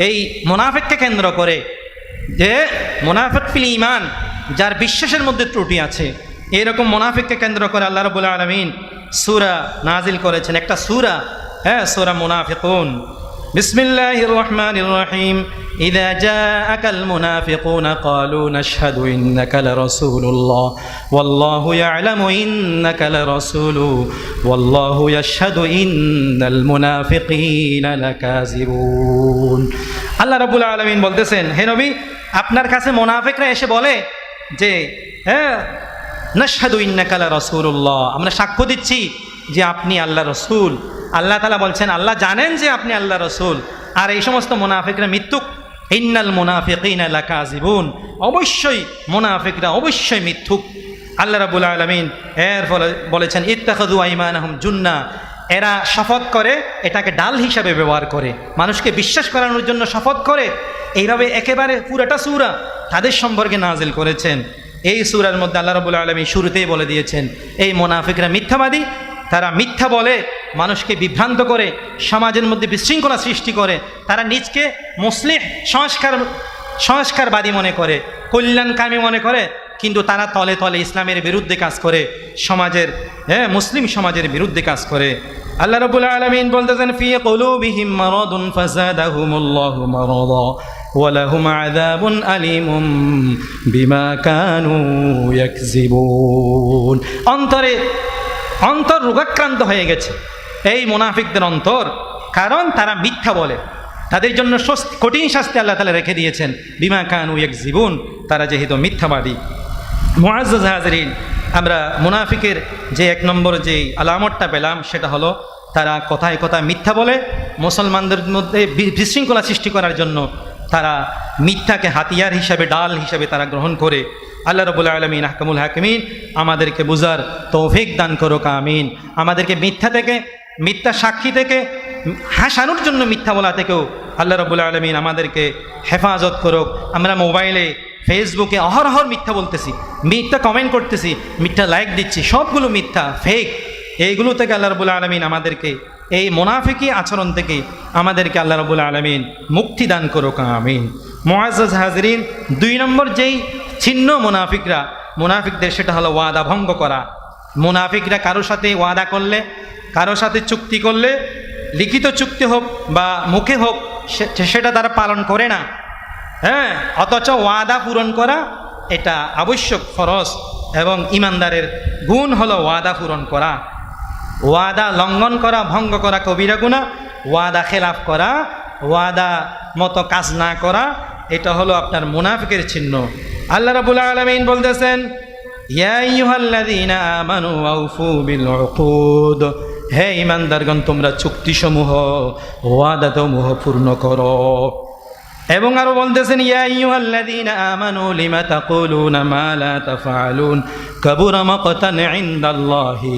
এই মুনাফিককে কেন্দ্র করে, যে মুনাফিক ফিল ঈমান, যার বিশ্বাসের মধ্যে ত্রুটি আছে, এরকম মুনাফিককে কেন্দ্র করে আল্লাহ রাব্বুল আলামিন সূরা নাজিল করেছেন, একটা সূরা, সূরা মুনাফিকুন। বিসমিল্লাহির রহমানির রহিম। ইযা জাআকাল মুনাফিকুনা ক্বালু নাশহাদু ইন্নাকা লারাসূলুল্লাহ ওয়াল্লাহু ইয়ালামু ইন্নাকা লারাসূলু ওয়াল্লাহু ইয়াশহাদু ইন্নাল মুনাফিকিনা লাকাযিবুন। আল্লাহ রাব্বুল আলামিন বলতেছেন, হে নবী, আপনার কাছে মুনাফিকরা এসে বলে যে নাশহাদু ইন্নাকা লারাসূলুল্লাহ, আমরা সাক্ষ্য দিচ্ছি যে আপনি আল্লাহ রসূল। আল্লাহ তাআলা বলছেন আল্লাহ জানেন যে আপনি আল্লাহ রসূল, আর এই সমস্ত মুনাফিকরা মিথ্যুক। ইন্নাল মুনাফিকিনা লাকাযিবুন, অবশ্যই মুনাফিকরা অবশ্যই মিথ্যুক। আল্লাহ রাব্বুল আলামিন এর ফলে বলেছেন ইত্তাখাযু আইমানাহুম জুন্না, এরা শপথ করে, এটাকে ডাল হিসাবে ব্যবহার করে, মানুষকে বিশ্বাস করানোর জন্য শপথ করে। এইভাবে একেবারে পুরাটা সূরা তাদের সম্পর্কে নাজিল করেছেন। এই সূরার মধ্যে আল্লাহ রাব্বুল আলামিন শুরুতেই বলে দিয়েছেন এই মুনাফিকরা মিথ্যাবাদী, তারা মিথ্যা বলে, মানুষকে বিভ্রান্ত করে, সমাজের মধ্যে বিশৃঙ্খলা সৃষ্টি করে, তারা নিজকে মুসলিম সংস্কারবাদী মনে করে, কল্যাণকামী মনে করে, কিন্তু তারা তলে তলে ইসলামের বিরুদ্ধে কাজ করে, সমাজের মুসলিম সমাজের বিরুদ্ধে কাজ করে। আল্লাহ রাব্বুল আলামিন বলতেছেন ফি কুলুবিহিম মারাদুন ফাযাদাহুমুল্লাহু মারাদা ওয়া লাহুম আযাবুন আলীমুম বিমা কানু ইয়াকযিবুন। অন্তর রোগাক্রান্ত হয়ে গেছে এই মুনাফিকদের অন্তর, কারণ তারা মিথ্যা বলে। তাদের জন্য কঠিন শাস্তি আল্লাহ তাআলা রেখে দিয়েছেন, বিমা কানু ইয়াকযিবুন, তারা যেহেতু মিথ্যাবাদী। মুআজ্জাজ হাজিরিন, আমরা মুনাফিকের যে 1 নম্বর যে আলামতটা পেলাম সেটা হলো তারা কথায় কথায় মিথ্যা বলে, মুসলমানদের মধ্যে বিশৃঙ্খলা সৃষ্টি করার জন্য তারা মিথ্যাকে হাতিয়ার হিসাবে, ডাল হিসাবে তারা গ্রহণ করে। আল্লাহ রাব্বুল আলামিন আহকামুল হাকিমিন আমাদেরকে বুঝার তৌফিক দান করুক, আমিন। আমাদেরকে মিথ্যা থেকে, মিথ্যা সাক্ষী থেকে, হাসানোর জন্য মিথ্যা বলা থেকেও আল্লাহ রাব্বুল আলামিন আমাদেরকে হেফাজত করুক। আমরা মোবাইলে, ফেসবুকে অহরহর মিথ্যা বলতেছি, মিথ্যা কমেন্ট করতেছি, মিথ্যা লাইক দিচ্ছি, সবগুলো মিথ্যা, ফেক। এইগুলো থেকে আল্লাহ রাব্বুল আলামিন আমাদেরকে, এই মুনাফিকি আচরণ থেকে আমাদেরকে আল্লাহ রাব্বুল আলামিন মুক্তি দান করুক, আমিন। মুআজ্জাজ হাজিরিন, 2 নম্বর যেই চিহ্ন মুনাফিকদের সেটা হলো ওয়াদা ভঙ্গ করা। মুনাফিকরা কারোর সাথে ওয়াদা করলে, কারোর সাথে চুক্তি করলে, লিখিত চুক্তি হোক বা মুখে হোক, সেটা তারা পালন করে না। অথচ ওয়াদা পূরণ করা এটা আবশ্যক, ফরজ, এবং ইমানদারের গুণ হলো ওয়াদা পূরণ করা। ওয়াদা লঙ্ঘন করা, ভঙ্গ করা কবিরা গুনাহ। ওয়াদা খেলাফ করা, ওয়াদা মতো কাজ না করা, এটা হলো আপনার মুনাফিকের চিহ্ন। আল্লাহ রাব্বুল আলামিন বলতেছেন ইয়া আইয়ুহাল্লাযীনা আমানু আউফু বিল উকুদ, হে ঈমানদারগণ, তোমরা চুক্তিসমূহ, ওয়াদাসমূহ পূর্ণ করো। এবং আরো বলতেছেন ইয়া আইয়ুহাল্লাযীনা আমানু লিমা তাকুলুনা মা লা তাফআলুন কাবুরা মাকতান ইনদাল্লাহি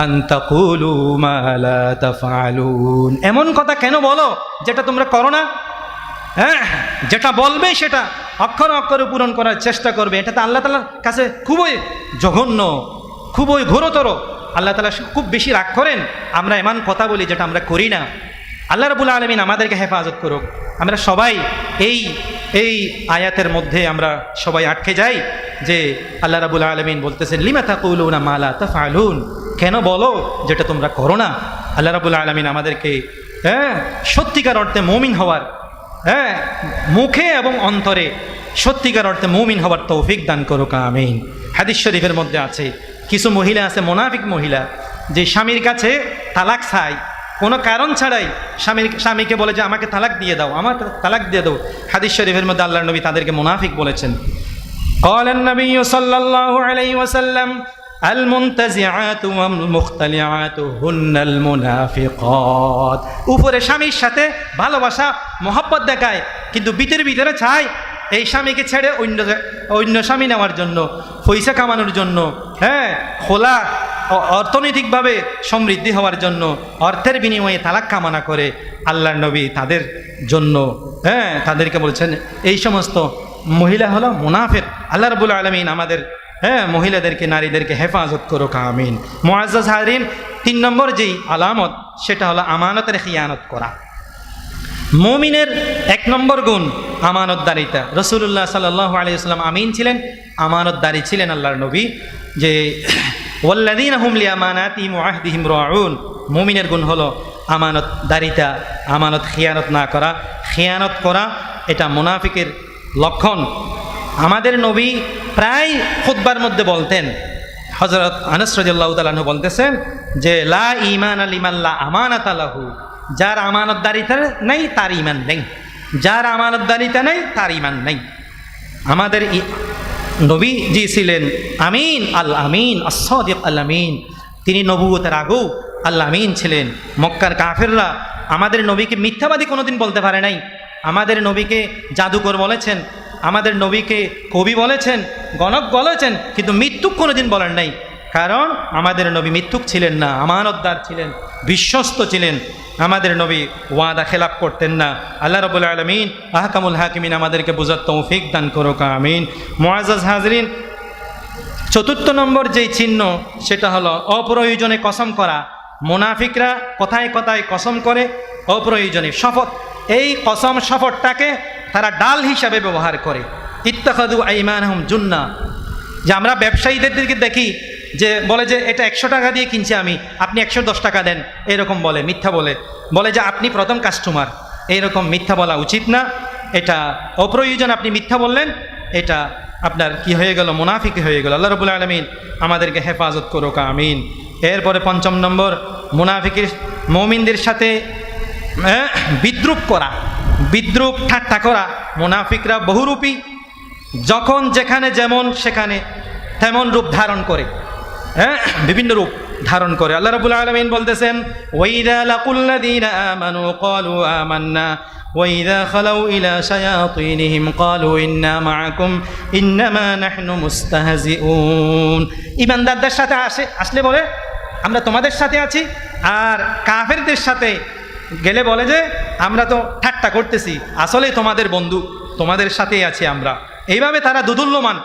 আন তাকুলু মা লা তাফআলুন। এমন কথা কেন বলো যেটা তোমরা করো না? যেটা বলবে সেটা অক্ষরে অক্ষরে পূরণ করার চেষ্টা করবে, এটা তো আল্লাহ তাআলার কাছে খুবই জঘন্য, খুবই ঘোরতর। আল্লাহ তাআলা খুব বেশি রাগ করেন আমরা এমন কথা বলি যেটা আমরা করি না। আল্লাহ রাব্বুল আলামিন আমাদেরকে হেফাজত করুক। আমরা সবাই এই আয়াতের মধ্যে আমরা সবাই আটকে যাই যে আল্লাহ রাব্বুল আলামিন বলতেছেন লিমা তাকুলুনা মা লা তাফআলুন, কেন বলো যেটা তোমরা করো না? আল্লাহ রাব্বুল আলামিন আমাদেরকে সত্যিকার অর্থে মুমিন হওয়ার, মুখে এবং অন্তরে সত্যিকার অর্থে মুমিন হওয়ার তৌফিক দান করুক, আমিন। হাদিস শরীফের মধ্যে আছে, কিছু মহিলা আছে, মুনাফিক মহিলা, যে স্বামীর কাছে তালাক চায়, কোনো কারণ ছাড়াই স্বামীকে বলে যে আমাকে তালাক দিয়ে দাও, আমার তালাক দিয়ে দাও। হাদিস শরীফের মধ্যে আল্লাহর নবী তাদেরকে মুনাফিক বলেছেন। قال النبي صلى الله عليه وسلم المنتزعات والمختلعات هن المنافقات। উপরে স্বামীর সাথে ভালোবাসা মহব্বত দেখায়, কিন্তু ভিতরে চায় এই স্বামীকে ছেড়ে অন্য স্বামী নেওয়ার জন্য, পয়সা কামানোর জন্য, খোলা অর্থনৈতিকভাবে সমৃদ্ধি হওয়ার জন্য অর্থের বিনিময়ে তালাক কামনা করে। আল্লাহর নবী তাদের জন্য তাদেরকে বলছেন এই সমস্ত মহিলা হলো মুনাফিক। আল্লাহ রাব্বুল আলামিন আমাদের মহিলাদেরকে, নারীদেরকে হেফাজত করুক, আমিন। মুআজ্জাজ হাজিরিন, 3 নম্বর যেই আলামত সেটা হলো আমানতের খিয়ানত করা। মুমিনের 1 নম্বর গুণ আমানতদারিতা। রাসূলুল্লাহ সাল্লাল্লাহু আলাইহি ওয়াসাল্লাম আমিন ছিলেন, আমানতদারি ছিলেন আল্লাহর নবী, যে ওয়াল্লাযীনা হুম লিআমানাতিহিম ওয়া আহদিহিম রাউন। মুমিনের গুণ হলো আমানতদারিতা, আমানত খিয়ানত না করা। খিয়ানত করা এটা মুনাফিকের লক্ষণ। আমাদের নবী প্রায় খুতবার মধ্যে বলতেন, হযরত আনাস রাদিয়াল্লাহু তাআলা আনহু বলতেছেন যে লা ঈমানা লিমান লা আমানাতা লাহু, যার আমানতদারিতা নেই তার ঈমান নেই, যার আমানতদারিতা নেই তার ঈমান নেই। আমাদের নবী জি ছিলেন আমিন, আল আমিন, as-সাদিক আল আমিন। তিনি নবুয়তের আগেও আল আমিন ছিলেন। মক্কার কাফেররা আমাদের নবীকে মিথ্যাবাদী কোনোদিন বলতে পারে নাই। আমাদের নবীকে জাদুকর বলেছেন, আমাদের নবীকে কবি বলেছেন, গণক বলেছেন, কিন্তু মৃত্যুক কোনোদিন বলেন নাই। কারণ আমাদের নবী মৃত্যুক ছিলেন না, আমানতদার ছিলেন, বিশ্বস্ত ছিলেন। আমাদের নবী ওয়াদা খেলাপ করতেন না। আল্লাহ রাব্বুল আলামিন আহকামুল হাকিমিন আমাদেরকে বুঝার তৌফিক দান করুক, আমিন। মুআজ্জাজ হাজরিন, 4 নম্বর যেই চিহ্ন সেটা হলো অপ্রয়োজনে কসম করা। মুনাফিকরা কথায় কথায় কসম করে, অপ্রয়োজনে শপথ। এই কসম শপথটাকে তারা ডাল হিসাবে ব্যবহার করে। ইত্তাখাযু আইমানাহুম জুন্না, যে আমরা ব্যবসায়ীদের দিকে দেখি যে বলে যে এটা 100 টাকা দিয়ে কিনছি আমি, আপনি 110 টাকা দেন, এরকম বলে, মিথ্যা বলে যে আপনি প্রথম কাস্টমার। এইরকম মিথ্যা বলা উচিত না, এটা অপ্রয়োজন। আপনি মিথ্যা বললেন, এটা আপনার কি হয়ে গেল? মুনাফিক হয়ে গেল। আল্লাহ রাব্বুল আলামিন আমাদেরকে হেফাজত করুক, আমিন। এরপরে 5 নম্বর, মুনাফিকের মুমিনদের সাথে বিদ্রুপ করা, বিদ্রুপ ঠাট্টা করা। মুনাফিকরা বহুরূপী, যখন যেখানে যেমন সেখানে তেমন রূপ ধারণ করে, বিভিন্ন রূপ ধারণ করে। আল্লাহ রাব্বুল আলামিন বলতেছেন ওয়াইদা লাকুল্লাযীনা আমানু ক্বালু আমান্না ওয়াইদা খালাউ ইলা শায়াতিনহিম ক্বালু ইন্না মাআকুম ইন্নামা নাহনু মুস্তাহজিউন। ঈমানদারদের সাথে আসলে বলে আমরা তোমাদের সাথে আছি, আর কাফেরদের সাথে গেলে বলে যে আমরা তো ঠাট্টা করতেছি, আসলে তোমাদের বন্ধু, তোমাদের সাথেই আছি আমরা। এইভাবে তারা দুদুল্যমান।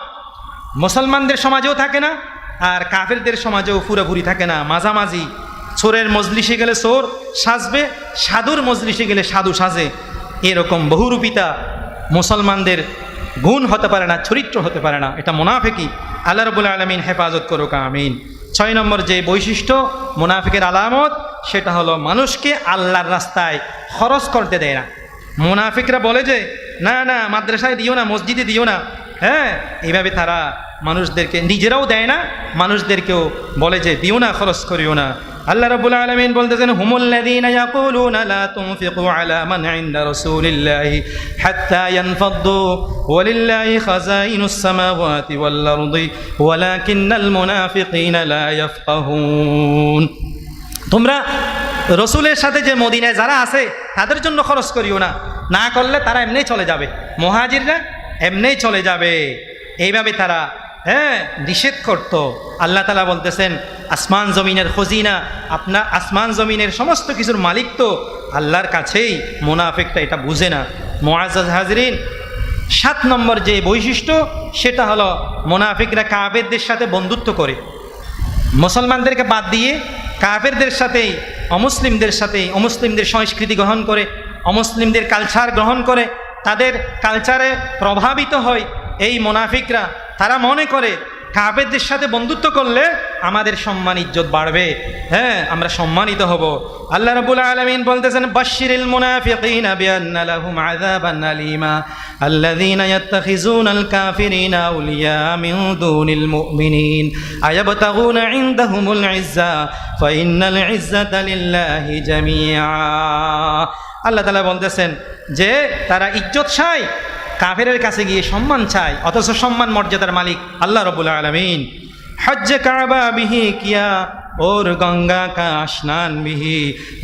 মুসলমানদের সমাজেও থাকে না, আর কাফেরদের সমাজেও পুরোপুরি থাকে না, মাঝামাঝি। চোরের মজলিসে গেলে চোর সাজবে, সাধুর মজলিসে গেলে সাধু সাজে। এরকম বহুরূপিতা মুসলমানদের গুণ হতে পারে না, চরিত্র হতে পারে না, এটা মুনাফিকি। আল্লাহ রাব্বুল আলামিন হেফাজত করুক, আমিন। 6 নম্বর যে বৈশিষ্ট্য মুনাফিকের আলামত সেটা হলো মানুষকে আল্লাহর রাস্তায় খরচ করতে দেয় না। মুনাফিকরা বলে যে না না মাদ্রাসায় দিও না, মসজিদে দিও না, এইভাবে তারা মানুষদেরকে নিজেরাও দেয় না, মানুষদেরকেও বলে যে দিও না, খরচ করিও না। আল্লাহ রাব্বুল আলামিন বলতেছেন হুমুল্লাযীনা ইয়াকুলুনা লা তুনফিকু আলা মান ইনদা রাসূলিল্লাহি হাত্তা ইয়ানফাদ্দু ওয়ালিল্লাহি খাযাইনুস সামাওয়াতি ওয়াল আরদি ওয়ালাকিন্নাল মুনাফিকিনা লা ইয়াফকাহুন। তোমরা রসুলের সাথে যে মদিনায় যারা আছে তাদের জন্য খরচ করিও না, না করলে তারা এমনিই চলে যাবে, মুহাজিররা এমনিই চলে যাবে। এইভাবে তারা নিষেধ করত। আল্লাহ তাআলা বলতেছেন আসমান জমিনের খজিনা, আপনার আসমান জমিনের সমস্ত কিছুর মালিক তো আল্লাহর কাছেই। মুনাফিকটা এটা বুঝে না। মুআজ্জাজ হাজরিন, 7 নম্বর যে বৈশিষ্ট্য সেটা হলো মুনাফিকরা কাফেরদের সাথে বন্ধুত্ব করে। মুসলমানদেরকে বাদ দিয়ে কাফেরদের সাথেই, অমুসলিমদের সাথেই, অমুসলিমদের সংস্কৃতি গ্রহণ করে, অমুসলিমদের কালচার গ্রহণ করে, তাদের কালচারে প্রভাবিত হয় এই মুনাফিকরা। তারা মনে করে কাফেরদের সাথে বন্ধুত্ব করলে আমাদের সম্মান ইজ্জত বাড়বে, হ্যাঁ আমরা সম্মানিত হব। আল্লাহ রাব্বুল আলামিন বলতেছেন বাশশিরিল মুনাফিকিনা বিআন্না লাহুম আযাবান আলীমা আল্লাযীনা ইয়াত্তাখিযুনাল কাফিরিনা আউলিয়া মিন দুনিল মুমিনিন আয়াবতাগুনা ইনদাহুমুল ইজ্জা ফাইন্নাল ইজ্জাতা লিল্লাহি জামিআ। আল্লাহ তাআলা বলতেছেন যে তারা ইজ্জত চায়, কাফেরের কাছে গিয়ে সম্মান চায়, অথচ সম্মান মর্যাদার মালিক আল্লাহ রাব্বুল আলামিন। হজ্জে কাবা বিহি কিয়া और गंगा का स्नान भी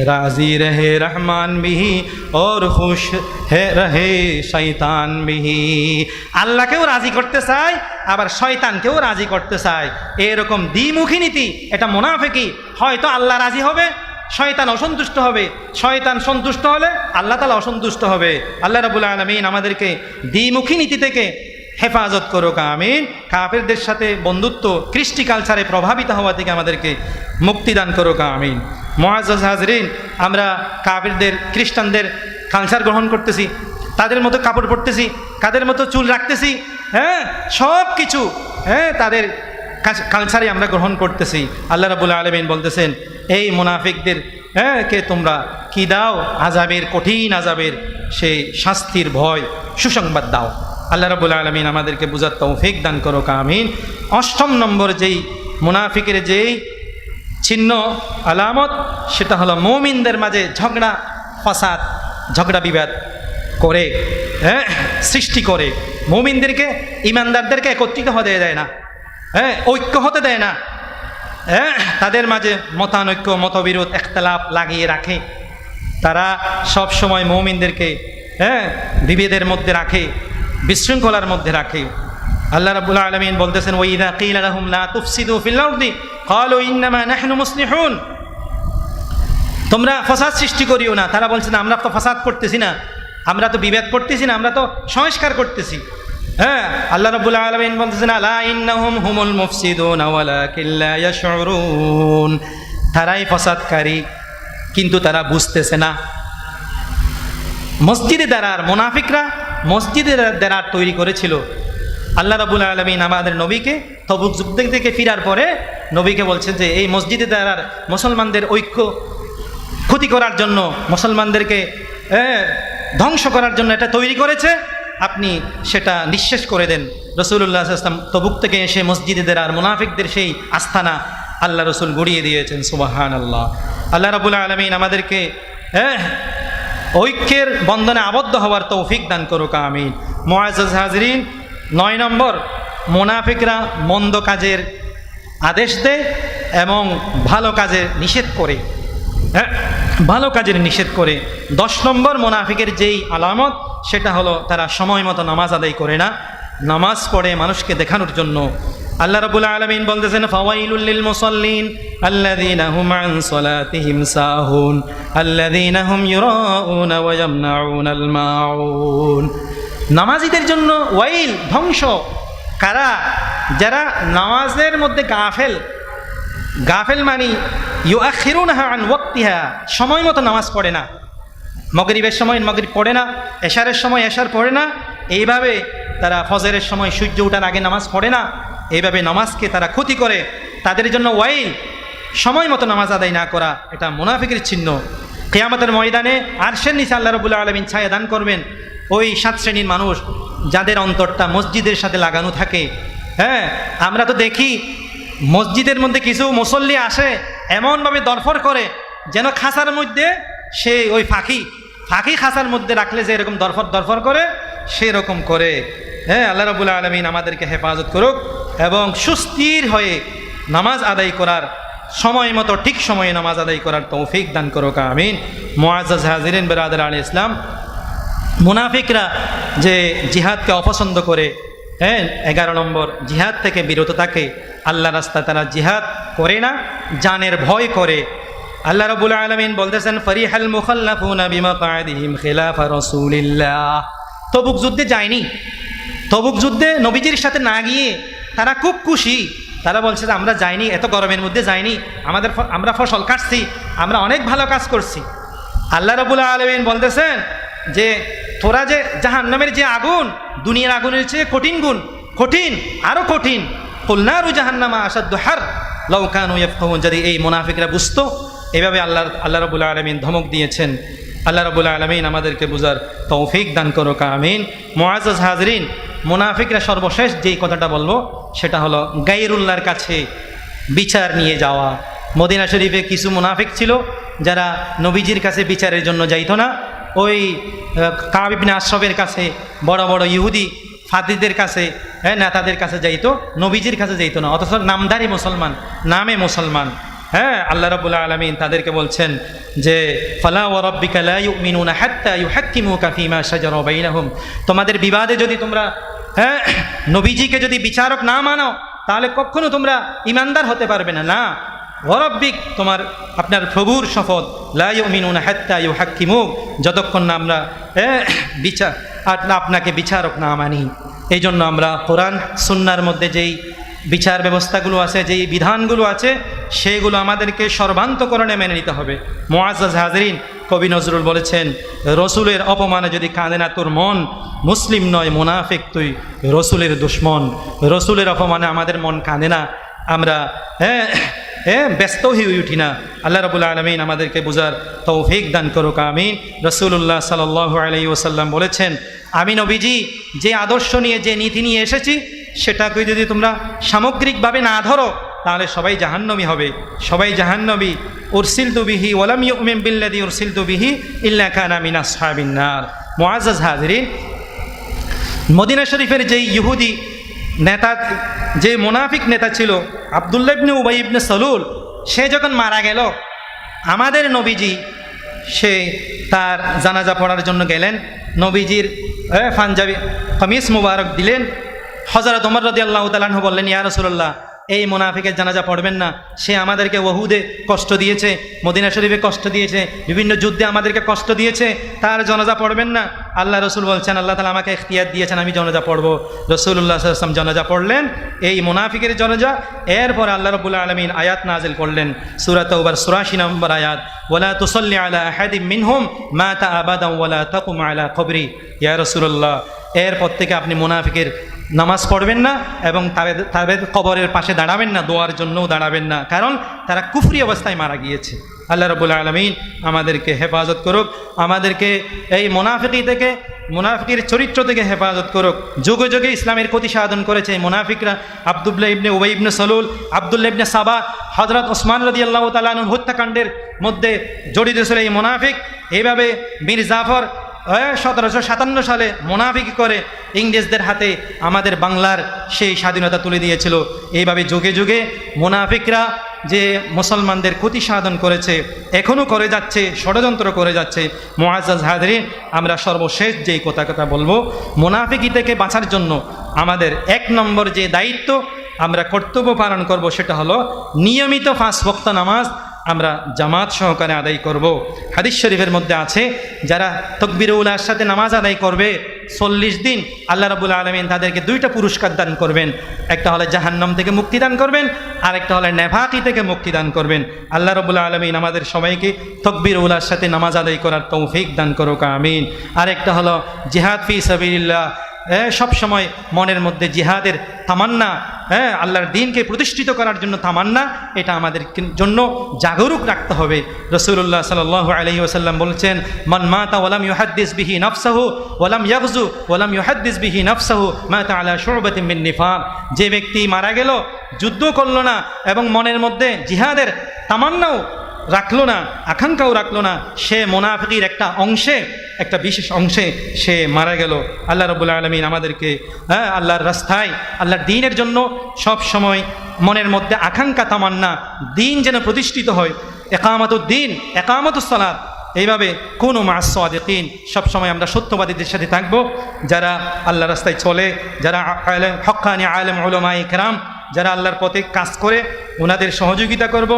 राजी रहे रहमान भी और खुश है रहे शैतान भी। আল্লাহকেও রাজি করতে চায় আবার শয়তানকেও রাজি করতে চায়, এরকম দ্বিমুখী নীতি। এটা মুনাফিকি, হয়তো আল্লাহ রাজি হবে, শয়তান অসন্তুষ্ট হবে, শয়তান সন্তুষ্ট হলে আল্লাহ তাআলা অসন্তুষ্ট হবে। আল্লাহ রাব্বুল আলামিন আমাদেরকে দ্বিমুখী নীতি থেকে হেফাজত করুক, আমিন। কাফেরদের সাথে বন্ধুত্ব, কৃষ্টি কালচারে প্রভাবিত হওয়া থেকে আমাদেরকে মুক্তিদান করুক, আমিন। মুআজ্জাজ হাজরিন, আমরা কাফেরদের, খ্রিস্টানদের কালচার গ্রহণ করতেছি, তাদের মতো কাপড় পরতেছি, তাদের মতো চুল রাখতেছি, হ্যাঁ সব কিছু, হ্যাঁ তাদের কালচারে আমরা গ্রহণ করতেছি। আল্লাহ রাব্বুল আলামিন বলতেছেন এই মুনাফিকদের কে তোমরা কি দাও? আযাবের, কঠিন আযাবের সেই শাস্তির ভয়, সুসংবাদ দাও। আল্লাহ রাব্বুল আলামিন আমাদেরকে বুঝার তৌফিক দান করুক, আমিন। অষ্টম নম্বর যেই মুনাফিকের যেই চিহ্ন আলামত, সেটা হলো মুমিনদের মাঝে ঝগড়া ফাসাদ, ঝগড়া বিবাদ করে, হ্যাঁ সৃষ্টি করে। মুমিনদেরকে, ইমানদারদেরকে একত্রিত হতে দেয় না, হ্যাঁ ঐক্য হতে দেয় না, হ্যাঁ তাদের মাঝে মতানৈক্য, মতবিরোধ, ইখতিলাফ লাগিয়ে রাখে। তারা সব সময় মুমিনদেরকে বিভেদের মধ্যে রাখে, বিশৃঙ্খলার মধ্যে রাখে। আল্লাহ রাব্বুল আলামিন বলতেছেন ওয়াইদা কিলা লাহুম লা তুফসিদু ফিল আরদি ক্বালু ইন্নামা নাহনু মুসলিহুন, তোমরা ফাসাদ সৃষ্টি করিও না। তারা বলছে না আমরা তো ফাসাদ করতেছি না, আমরা তো বিভেদ করতেছি না, আমরা তো সংস্কার করতেছি। হ্যাঁ আল্লাহ রাব্বুল আলামিন বলতেছেন আলা ইন্নাহুম হুমুল মুফসিদুন ওয়ালাকিন লা ইয়াশউরুন, তারাই ফাসাদকারী কিন্তু তারা বুঝতেছে না। মসজিদে দাঁড়ার মুনাফিকরা মসজিদে দাঁড়ার তৈরি করেছিল। আল্লাহ রাব্বুল আলামিন আমাদের নবীকে তবুক যুদ্ধ থেকে ফিরার পরে নবীকে বলছেন যে এই মসজিদে দাঁড়ার মুসলমানদের ঐক্য ক্ষতি করার জন্য, মুসলমানদেরকে ধ্বংস করার জন্য এটা তৈরি করেছে, আপনি সেটা নিঃশেষ করে দেন। রাসূলুল্লাহ সাল্লাল্লাহু আলাইহি ওয়াসাল্লাম তবুক থেকে এসে মসজিদে দাঁড়ার মুনাফিকদের সেই আস্তানা আল্লাহ রাসূল গড়িয়ে দিয়েছেন। সুবহানাল্লাহ। আল্লাহ রাব্বুল আলামিন আমাদেরকে ঐক্যের বন্ধনে আবদ্ধ হওয়ার তৌফিক দান করুক, আমিন। মুআজ্জাজ হাজরিন, 9 নম্বর মুনাফিকরা মন্দ কাজের আদেশ দেয় এবং ভালো কাজের নিষেধ করে, ভালো কাজের নিষেধ করে। 10 নম্বর মুনাফিকের যেই আলামত, সেটা হলো তারা সময় মতো নামাজ আদায় করে না, নামাজ পড়ে মানুষকে দেখানোর জন্য। আল্লাহ রাব্বুল আলামিন বলতেছেন ফাওয়াইলুল লিল মুসাল্লিন আল্লাযীনা হুম আন সালাতিহিম সাহুন আল্লাযীনা হুম ইউরাউনা ওয়া ইয়ামনাউনাল মাউন। নামাজীদের জন্য ওয়াইল, ধ্বংস। কারা? যারা নামাজের মধ্যে গাফেল। গাফেল মানে ইউআখিরুনহা আন ওয়াক্তিহা, সময় মতো নামাজ পড়ে না, মাগরিবের সময় মাগরিব পড়ে না, এশারের সময় এশার পড়ে না, এইভাবে তারা ফজরের সময় সূর্য ওঠার আগে নামাজ পড়ে না, এইভাবে নামাজকে তারা ক্ষতি করে। তাদের জন্য ওয়াইল, সময় মতো নামাজ আদায় না করা, এটা মুনাফিকের চিহ্ন। কিয়ামতের ময়দানে আরশের নিচে আল্লাহ রাব্বুল আলামিন ছায়া দান করবেন ওই 7 শ্রেণীর মানুষ যাদের অন্তরটা মসজিদের সাথে লাগানো থাকে। হ্যাঁ আমরা তো দেখি মসজিদের মধ্যে কিছু মুসল্লি আসে, এমনভাবে দরফর করে যেন খাঁচার মধ্যে সে ওই ফাঁকি খাঁচার মধ্যে রাখলে যে এরকম দরফর করে, সেরকম করে। হ্যাঁ আল্লাহ রাব্বুল আলামিন আমাদেরকে হেফাজত করুক এবং সুস্থির হয়ে নামাজ আদায় করার, সময় মতো ঠিক সময়ে নামাজ আদায় করার তৌফিক দান করুক, আমিন। মুআজ্জাজ হাজিরিন বিরাদার আল ইসলাম, মুনাফিকরা যে জিহাদকে অপছন্দ করে, 11 নম্বর জিহাদ থেকে বিরত থাকে। আল্লাহ রাস্তায় তারা জিহাদ করে না, জানের ভয় করে। আল্লাহ রাব্বুল আলামিন বলতেছেন ফারিহাল মুখাল্লাফুনা বিমাকাদিহিম খিলাফা রাসূলিল্লাহ। তবুক যুদ্ধে যায়নি, তবুক যুদ্ধে নবীজির সাথে না গিয়ে তারা খুব খুশি। তারা বলছে যে আমরা যাইনি, এত গরমের মধ্যে যাইনি, আমরা ফসল কাটছি, আমরা অনেক ভালো কাজ করছি। আল্লাহ রাব্বুল আলামিন বলতেছেন যে তোরা যে জাহান্নামের যে আগুন, দুনিয়ার আগুনের চেয়ে কঠিন, আরো কঠিন। কুল নারু জাহান্নামা আশাদ্দু হার, লাউ কানু ইয়াফকাহুন, যদি এই মুনাফিকরা বুঝতো। এভাবে আল্লাহ রাব্বুল আলামিন ধমক দিয়েছেন। আল্লাহ রাব্বুল আলামিন আমাদেরকে বুঝার তৌফিক দান করুক, আমিন। মুআজ্জাজ হাজরিন, মুনাফিকরা সর্বশেষ যেই কথাটা বলবো সেটা হলো গায়রুল্লাহর কাছে বিচার নিয়ে যাওয়া। মদিনা শরীফে কিছু মুনাফিক ছিল যারা নবীজির কাছে বিচারের জন্য যাইতো না, ওই কাব ইবনে আশরাফের কাছে, বড় বড় ইহুদি ফাদিদের কাছে, নেতাদের কাছে যাইতো, নবীজির কাছে যাইতো না। অথচ নামধারী মুসলমান, নামে মুসলমান। আল্লাহ রাব্বুল আলামিন তাদেরকে বলছেন যে ফালা ওয়া রাব্বিকা লা ইউমিনুনা হাত্তা ইউহাক্কিমুকা ফীমা শাজারা বাইনাহুম, তোমাদের বিবাদে যদি তোমরা নবীজিকে যদি বিচারক না মানো তাহলে কখনো তোমরা ইমানদার হতে পারবে না। না, ওয়া রাব্বিক, তোমার আপনার প্রভুর শপথ, লা ইউমিনুনা হাত্তা ইউহাক্কিমুক, যতক্ষণ না আমরা আপনাকে বিচারক না মানি। এই জন্য আমরা কোরআন সুন্নাহর মধ্যে যেই বিচার ব্যবস্থাগুলো আছে, যেই বিধানগুলো আছে, সেগুলো আমাদেরকে সর্বান্তকরণে মেনে নিতে হবে। মুআজ্জাজ হাজরিন, কবি নজরুল বলেছেন, রসুলের অপমানে যদি কাঁদে না তোর মন, মুসলিম নয় মুনাফিক তুই রসুলের দুশ্মন। রসুলের অপমানে আমাদের মন কাঁদে না, আমরা ব্যস্ত হয়ে উঠি না। আল্লাহ রাব্বুল আলামিন আমাদেরকে বুঝার তৌফিক দান করুক, আমিন। রাসূলুল্লাহ সাল্লাল্লাহু আলাইহি ওয়াসাল্লাম বলেছেন, আমি নবীজি যে আদর্শ নিয়ে, যে নীতি নিয়ে এসেছি, সেটাকে যদি তোমরা সামগ্রিকভাবে না ধরো তাহলে সবাই জাহান্নামী হবে, সবাই জাহান্নামী। উরসিলতু বিহি ওয়া লাম ইউমিন বিল্লাযী উরসিলতু বিহি ইল্লা কানা মিন আসহাবিন নার। মুআজ্জাজ হাজরিন, মদিনা শরীফের যেই ইহুদি নেতা, যে মুনাফিক নেতা ছিল আব্দুল্লাহ ইবনে উবাই ইবনে সালুল, সে যখন মারা গেল, আমাদের নবীজি সে তার জানাজা পড়ার জন্য গেলেন। নবীজির পাঞ্জাবি কামিজ মুবারক দিলেন। হযরত ওমর রাদিয়াল্লাহু তাআলা আনহু বললেন, ইয়া রাসূলুল্লাহ, এই মুনাফিকের জানাজা পড়বেন না, সে আমাদেরকে ওহুদে কষ্ট দিয়েছে, মদিনা শরীফে কষ্ট দিয়েছে, বিভিন্ন যুদ্ধে আমাদেরকে কষ্ট দিয়েছে, তার জানাজা পড়বেন না। আল্লাহ রসুল বলছেন, আল্লাহ তাআলা আমাকে ইখতিয়ার দিয়েছেন, আমি জানাজা পড়ব। রাসূলুল্লাহ সাল্লাল্লাহু আলাইহি ওয়াসাল্লাম জানাজা পড়লেন, এই মুনাফিকের জানাজা। এরপর আল্লাহ রাব্বুল আলামিন আয়াত নাযিল করলেন, সূরা তাওবার ৮৪ নম্বর আয়াত, ওয়ালা তুসাল্লি আলা আহাদিম মিনহুম মাতা আবাদান ওয়ালা তাকুম আলা কবরি। ইয়া রাসূলুল্লাহ, এরপর থেকে আপনি মুনাফিকের নামাজ পড়বেন না এবং তাদের কবরের পাশে দাঁড়াবেন না, দোয়ার জন্যও দাঁড়াবেন না, কারণ তারা কুফরি অবস্থায় মারা গিয়েছে। আল্লাহ রাব্বুল আলামিন আমাদেরকে হেফাজত করুক, আমাদেরকে এই মুনাফিকি থেকে, মুনাফিকের চরিত্র থেকে হেফাজত করুক। যুগে যুগে ইসলামের ক্ষতি সাধন করেছে মুনাফিকরা। আব্দুল্লাহ ইবনে উবাই ইবনে সালুল, আব্দুল্লাহ ইবনে সাবা, হযরত ওসমান রাদিয়াল্লাহু তাআলা আনহু হত্যাকাণ্ডের মধ্যে জড়িত ছিল এই মুনাফিক। এইভাবে মীর জাফর 1757 সালে মুনাফিকি করে ইংরেজদের হাতে আমাদের বাংলার সেই স্বাধীনতা তুলে দিয়েছিল। এইভাবে যুগে যুগে মুনাফিকরা যে মুসলমানদের ক্ষতি সাধন করেছে, এখনও করে যাচ্ছে, ষড়যন্ত্র করে যাচ্ছে। মুআজ্জাজ হাজরিন, আমরা সর্বশেষ যেই কথা বলবো, মুনাফিকি থেকে বাঁচার জন্য আমাদের 1 নম্বর যে দায়িত্ব আমরা কর্তব্য পালন করব, সেটা হলো নিয়মিত 5 ওয়াক্ত নামাজ আমরা জামাত সহকারে আদায় করব। হাদিস শরীফের মধ্যে আছে, যারা তাকবীরুল উলার সাথে নামাজ আদায় করবে 40 দিন, আল্লাহ রাব্বুল আলামিন তাদেরকে 2টা পুরস্কার দান করবেন। একটা হলো জাহান্নাম থেকে মুক্তি দান করবেন, আর একটা হলো নেফাকি থেকে মুক্তি দান করবেন। আল্লাহ রাব্বুল আলামিন আমাদের সবাইকে তাকবীরুল উলার সাথে নামাজ আদায় করার তৌফিক দান করুক, আমিন। আর একটা হলো জিহাদ ফি সাবিলিল্লাহ, সব সময় মনের মধ্যে জিহাদের তামান্না, আল্লাহর দ্বীনকে প্রতিষ্ঠিত করার জন্য তামান্না, এটা আমাদের জন্য জাগরুক রাখতে হবে। রাসূলুল্লাহ সাল্লাল্লাহু আলাইহি ওয়াসাল্লাম বলছেন, মান মাতা ওয়ালাম ইউহাদ্দিস বিহি নাফসাহু ওয়ালাম ইয়াগজু ওয়ালাম ইউহাদ্দিস বিহি নাফসাহু মাতা আলা শু'বাতিন মিন নিফাক। যে ব্যক্তি মারা গেল, যুদ্ধ করলো না এবং মনের মধ্যে জিহাদের তামান্নাও রাখলো না, আকাঙ্ক্ষাও রাখলো না, সে মুনাফিকের একটা অংশে, একটা বিশেষ অংশে সে মারা গেল। আল্লাহ রাব্বুল আলামিন আমাদেরকে আল্লাহর রাস্তায়, আল্লাহর দ্বীনের জন্য সব সময় মনের মধ্যে আকাঙ্ক্ষা, তামান্না, দ্বীন যেন প্রতিষ্ঠিত হয়। ইকামাতুদ্দীন, ইকামাতুস সালাত, এইভাবে কুনু মা'আস সাদিকিন, সবসময় আমরা সত্যবাদীদের সাথে থাকব, যারা আল্লাহর রাস্তায় চলে, যারা হক্কানি আলেম উলামায়ে কেরাম, যারা আল্লাহর পথে কাজ করে, ওনাদের সহযোগিতা করব,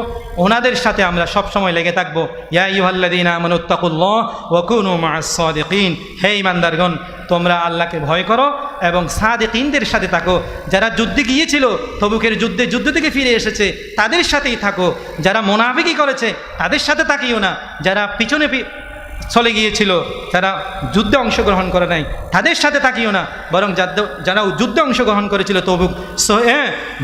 ওনাদের সাথে আমরা সব সময় লেগে থাকব। ইয়া আইয়ুহাল্লাযীনা আমানুত্তাকুল্লাহ ওয়া কুনু মা'আস সাদিকিন, হে ঈমানদারগণ, তোমরা আল্লাহকে ভয় করো এবং সাদিকিনদের সাথে থাকো। যারা যুদ্ধে গিয়েছিল, তবুকের যুদ্ধ থেকে ফিরে এসেছে, তাদের সাথেই থাকো। যারা মুনাফিকি করেছে তাদের সাথে থাকিও না। যারা পিছনে চলে গিয়েছিল, যারা যুদ্ধে অংশগ্রহণ করে নাই, তাদের সাথে থাকিও না, বরং যারা যুদ্ধে অংশগ্রহণ করেছিল তবুক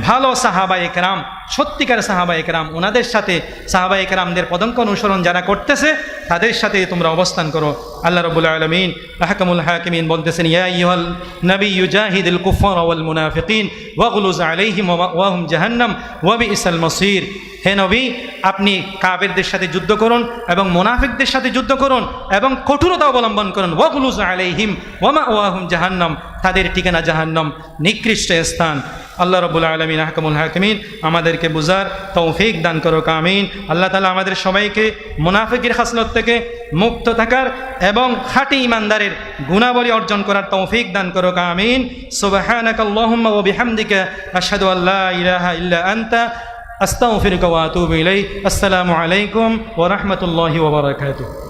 ভালো সাহাবায়ে কেরাম, সত্যিকার সাহাবায়ে কেরাম, ওনাদের সাথে সাহাবায়ে কেরামদের পদঙ্ক অনুসরণ যারা করতেছে তাদের সাথে তোমরা অবস্থান করো। আল্লাহ রাব্বুল আলামিন আহকামুল হাকিমিন বলতেছেন, ইয়া আইয়ুহাল নাবিয়্যু জাহিদিল কুফারা ওয়াল মুনাফিকিন ওয়াগলুজ আলাইহিম ওয়াহুম জাহান্নাম ওয়া বিসাল মাসির। হে নবী, আপনি কাফেরদের সাথে যুদ্ধ করুন এবং মুনাফিকদের সাথে যুদ্ধ করুন এবং কঠোরতা অবলম্বন করুন। ওয়াগলুজ আলাইহিম ওয়া মাওয়াহুম জাহান্নাম, তাদের ঠিকানা জাহান্নাম, নিকৃষ্ট স্থান। আল্লাহ রাব্বুল আলামিন আহকামুল হাকিমিন আমাদেরকে বুঝার তৌফিক দান করুক, আমিন। আল্লাহ তাআলা আমাদের সবাইকে মুনাফিকের খাসলত থেকে মুক্ত থাকার এবং খাঁটি ঈমানদারের গুণাবলী অর্জন করার তৌফিক দান করুক, আমিন। সুবহানাকাল্লাহুম্মা ওয়া বিহামদিকা আশহাদু আল্লা ইলাহা ইল্লা আনতা আস্তাগফিরুকা ওয়া আতুবু ইলাইক। আসসালামু আলাইকুম ওয়া রাহমাতুল্লাহি ওয়া বারাকাতুহু।